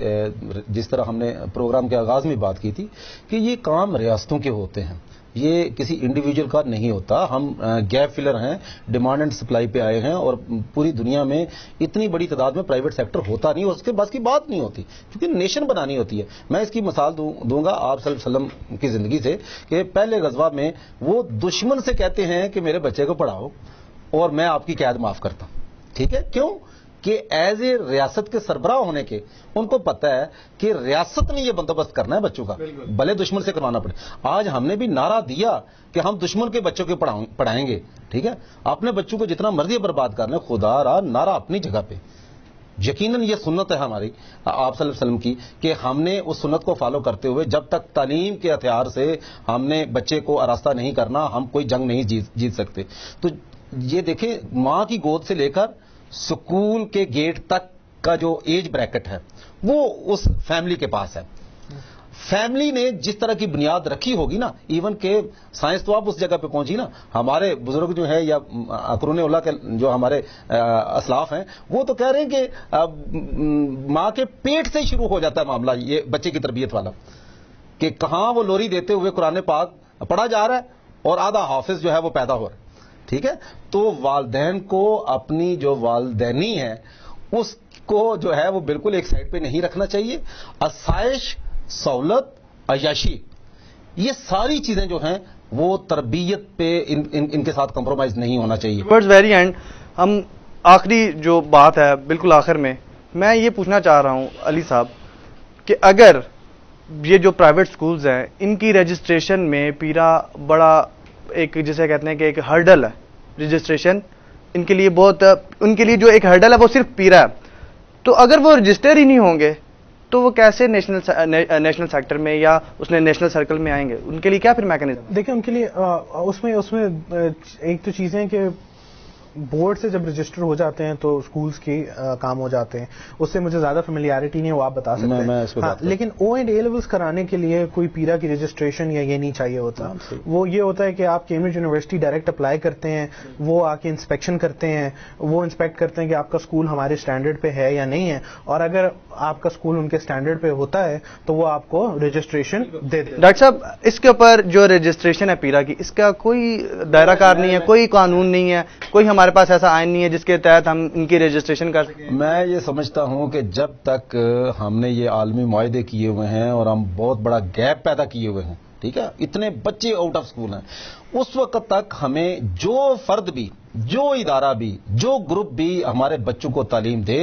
جس طرح ہم نے پروگرام کے آغاز میں بات کی تھی کہ یہ کام ریاستوں کے ہوتے ہیں، یہ کسی انڈیویجول کا نہیں ہوتا. ہم گیپ فلر ہیں، ڈیمانڈ اینڈ سپلائی پہ آئے ہیں، اور پوری دنیا میں اتنی بڑی تعداد میں پرائیویٹ سیکٹر ہوتا نہیں، اس کے بس کی بات نہیں ہوتی، کیونکہ نیشن بنانی ہوتی ہے. میں اس کی مثال دوں گا آپ صلی اللہ علیہ وسلم کی زندگی سے، کہ پہلے غزوہ میں وہ دشمن سے کہتے ہیں کہ میرے بچے کو پڑھاؤ اور میں آپ کی قید معاف کرتا ہوں. ٹھیک ہے، کیوں کہ ایز اے ریاست کے سربراہ ہونے کے ان کو پتا ہے کہ ریاست نے یہ بندوبست کرنا ہے بچوں کا، بھلے دشمن سے کروانا پڑے. آج ہم نے بھی نعرہ دیا کہ ہم دشمن کے بچوں کے پڑھائیں گے. ٹھیک ہے، اپنے بچوں کو جتنا مرضی برباد کر لیں، خدا را نعرہ اپنی جگہ پہ. یقیناً یہ سنت ہے ہماری آپ صلی اللہ علیہ وسلم کی کہ ہم نے اس سنت کو فالو کرتے ہوئے جب تک تعلیم کے ہتھیار سے ہم نے بچے کو آراستہ نہیں کرنا، ہم کوئی جنگ نہیں جیت سکتے. تو یہ دیکھیں، ماں کی گود سے لے کر سکول کے گیٹ تک کا جو ایج بریکٹ ہے وہ اس فیملی کے پاس ہے. فیملی نے جس طرح کی بنیاد رکھی ہوگی نا، ایون کہ سائنس تو آپ اس جگہ پہ پہنچی نا. ہمارے بزرگ جو ہے یا اقرون اللہ کے جو ہمارے اسلاف ہیں، وہ تو کہہ رہے ہیں کہ ماں کے پیٹ سے شروع ہو جاتا ہے معاملہ یہ بچے کی تربیت والا، کہ کہاں وہ لوری دیتے ہوئے قرآن پاک پڑھا جا رہا ہے اور آدھا حافظ جو ہے وہ پیدا ہو رہا ہے. ٹھیک ہے، تو والدین کو اپنی جو والدینی ہے اس کو جو ہے وہ بالکل ایک سائڈ پہ نہیں رکھنا چاہیے. آسائش، سہولت، عیاشی، یہ ساری چیزیں جو ہیں وہ تربیت پہ ان کے ساتھ کمپرومائز نہیں ہونا چاہیے. Words very and. ہم آخری جو بات ہے بالکل آخر میں یہ پوچھنا چاہ رہا ہوں علی صاحب کہ اگر یہ جو پرائیویٹ سکولز ہیں ان کی رجسٹریشن میں پیرا بڑا ایک جسے کہتے ہیں کہ ایک ہرڈل ہے رجسٹریشن ان کے لیے بہت، ان کے لیے جو ایک ہرڈل ہے وہ صرف پیرا ہے. تو اگر وہ رجسٹر ہی نہیں ہوں گے تو وہ کیسے نیشنل سیکٹر میں یا اس نے نیشنل سرکل میں آئیں گے؟ ان کے لیے کیا پھر میکانزم؟ دیکھیں ان کے لیے اس میں ایک تو چیزیں کہ بورڈ سے جب رجسٹر ہو جاتے ہیں تو اسکولس کے کام ہو جاتے ہیں. اس سے مجھے زیادہ فیملیارٹی نہیں ہے، وہ آپ بتا سکتے ہیں. لیکن او اینڈ اے لیولس کرانے کے لیے کوئی پیرا کی رجسٹریشن یا یہ نہیں چاہیے ہوتا. وہ یہ ہوتا ہے کہ آپ کیمبرج یونیورسٹی ڈائریکٹ اپلائی کرتے ہیں، وہ آ کے انسپیکشن کرتے ہیں، وہ انسپیکٹ کرتے ہیں کہ آپ کا اسکول ہمارے اسٹینڈرڈ پہ ہے یا نہیں ہے، اور اگر آپ کا اسکول ان کے اسٹینڈرڈ پہ ہوتا ہے تو وہ آپ کو رجسٹریشن دے دے. ڈاکٹر صاحب اس کے اوپر جو رجسٹریشن ہے پیرا کی، اس کا کوئی دائرہ کار نہیں ہے، کوئی قانون نہیں ہے، کوئی ہمارے پاس ایسا آئین نہیں ہے جس کے تحت ہم ان کی رجسٹریشن کر سکیں؟ میں یہ سمجھتا ہوں کہ جب تک ہم نے یہ عالمی معاہدے کیے ہوئے ہیں اور ہم بہت بڑا گیپ پیدا کیے ہوئے ہیں، ٹھیک ہے، اتنے بچے آؤٹ آف اسکول ہیں، اس وقت تک ہمیں جو فرد بھی، جو ادارہ بھی، جو گروپ بھی ہمارے بچوں کو تعلیم دے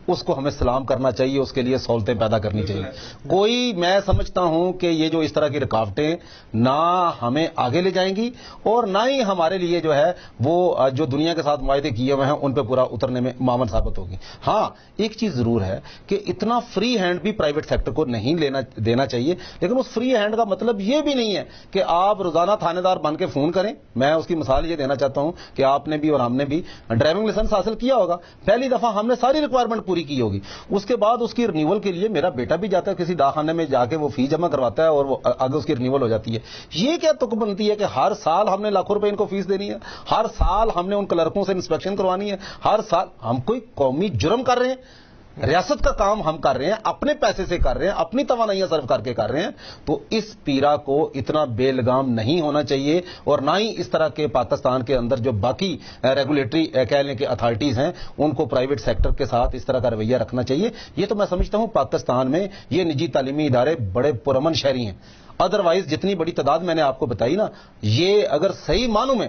اس کو ہمیں سلام کرنا چاہیے، اس کے لیے سہولتیں پیدا کرنی چاہیے. کوئی، میں سمجھتا ہوں کہ یہ جو اس طرح کی رکاوٹیں نہ ہمیں آگے لے جائیں گی اور نہ ہی ہمارے لیے جو ہے وہ جو دنیا کے ساتھ معاہدے کیے ہوئے ہیں ان پہ پورا اترنے میں معاون ثابت ہوگی. ہاں ایک چیز ضرور ہے کہ اتنا فری ہینڈ بھی پرائیویٹ سیکٹر کو نہیں دینا چاہیے، لیکن اس فری ہینڈ کا مطلب یہ بھی نہیں ہے کہ آپ روزانہ تھانے دار بن کے فون کریں. میں اس کی مثال یہ دینا چاہتا ہوں کہ آپ نے بھی اور ہم نے بھی ڈرائیونگ لائسنس حاصل کیا ہوگا، پہلی دفعہ ہم نے ساری ریکوائرمنٹ پوری کی ہوگی، اس کے بعد اس کی رینیول کے لیے میرا بیٹا بھی جاتا ہے کسی داخانے میں جا کے وہ فیس جمع کرواتا ہے اور وہ آگے اس کی رینیول ہو جاتی ہے. یہ کیا تک بنتی ہے کہ ہر سال ہم نے لاکھوں روپے ان کو فیس دینی ہے، ہر سال ہم نے ان کلرکوں سے انسپیکشن کروانی ہے، ہر سال ہم کوئی قومی جرم کر رہے ہیں، ریاست کا کام ہم کر رہے ہیں، اپنے پیسے سے کر رہے ہیں، اپنی توانائیاں صرف کر کے کر رہے ہیں. تو اس پیرا کو اتنا بے لگام نہیں ہونا چاہیے اور نہ ہی اس طرح کے پاکستان کے اندر جو باقی ریگولیٹری کہہ لیں کہ اتھارٹیز ہیں ان کو پرائیویٹ سیکٹر کے ساتھ اس طرح کا رویہ رکھنا چاہیے. یہ تو میں سمجھتا ہوں پاکستان میں یہ نجی تعلیمی ادارے بڑے پرامن شہری ہیں. ادروائز جتنی بڑی تعداد میں نے آپ کو بتائی نا، یہ اگر صحیح معنوں میں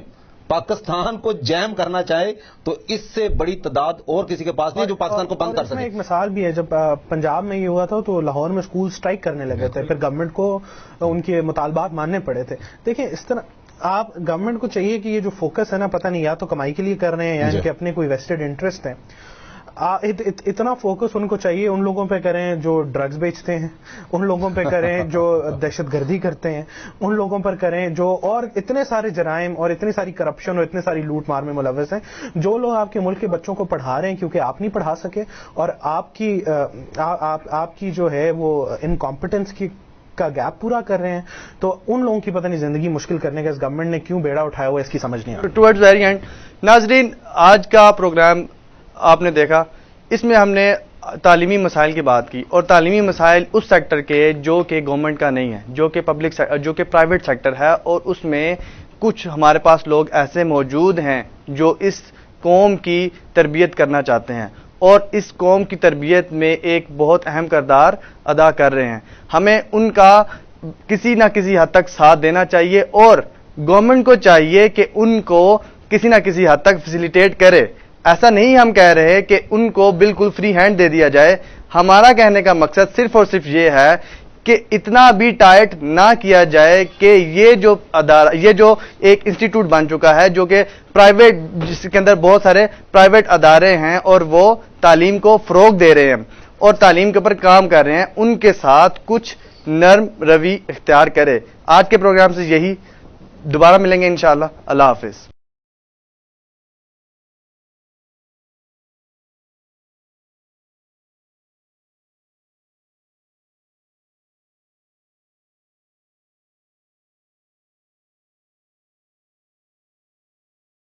پاکستان کو جیم کرنا چاہے تو اس سے بڑی تعداد اور کسی کے پاس نہیں جو پاکستان کو بند کر سکے. ایک مثال بھی ہے، جب پنجاب میں یہ ہوا تھا تو لاہور میں اسکول سٹرائک کرنے لگے تھے، پھر گورنمنٹ کو ان کے مطالبات ماننے پڑے تھے. دیکھیں اس طرح آپ گورنمنٹ کو چاہیے کہ یہ جو فوکس ہے نا، پتہ نہیں یا تو کمائی کے لیے کر رہے ہیں یا ان کے اپنے کوئی ویسٹڈ انٹرسٹ ہیں. اتنا فوکس ان کو چاہیے ان لوگوں پہ کریں جو ڈرگز بیچتے ہیں، ان لوگوں پہ کریں جو دہشت گردی کرتے ہیں، ان لوگوں پر کریں جو اور اتنے سارے جرائم اور اتنی ساری کرپشن اور اتنے ساری لوٹ مار میں ملوث ہیں. جو لوگ آپ کے ملک کے بچوں کو پڑھا رہے ہیں کیونکہ آپ نہیں پڑھا سکے اور آپ کی جو ہے وہ انکمپیٹنس کی کا گیپ پورا کر رہے ہیں، تو ان لوگوں کی پتہ نہیں زندگی مشکل کرنے کا اس گورنمنٹ نے کیوں بیڑا اٹھایا ہوا ہے، اس کی سمجھ نہیں آ رہی. ٹوورڈز ویری اینڈ ناظرین، آج کا پروگرام آپ نے دیکھا، اس میں ہم نے تعلیمی مسائل کی بات کی اور تعلیمی مسائل اس سیکٹر کے جو کہ گورنمنٹ کا نہیں ہے، جو کہ پرائیویٹ سیکٹر ہے، اور اس میں کچھ ہمارے پاس لوگ ایسے موجود ہیں جو اس قوم کی تربیت کرنا چاہتے ہیں اور اس قوم کی تربیت میں ایک بہت اہم کردار ادا کر رہے ہیں. ہمیں ان کا کسی نہ کسی حد تک ساتھ دینا چاہیے اور گورنمنٹ کو چاہیے کہ ان کو کسی نہ کسی حد تک فیسیلیٹیٹ کرے. ایسا نہیں ہم کہہ رہے کہ ان کو بالکل فری ہینڈ دے دیا جائے. ہمارا کہنے کا مقصد صرف اور صرف یہ ہے کہ اتنا بھی ٹائٹ نہ کیا جائے کہ یہ جو ایک انسٹیٹیوٹ بن چکا ہے جو کہ پرائیویٹ، جس کے اندر بہت سارے پرائیویٹ ادارے ہیں اور وہ تعلیم کو فروغ دے رہے ہیں اور تعلیم کے اوپر کام کر رہے ہیں، ان کے ساتھ کچھ نرم روی اختیار کرے. آج کے پروگرام سے یہی، دوبارہ ملیں گے انشاءاللہ. اللہ حافظ.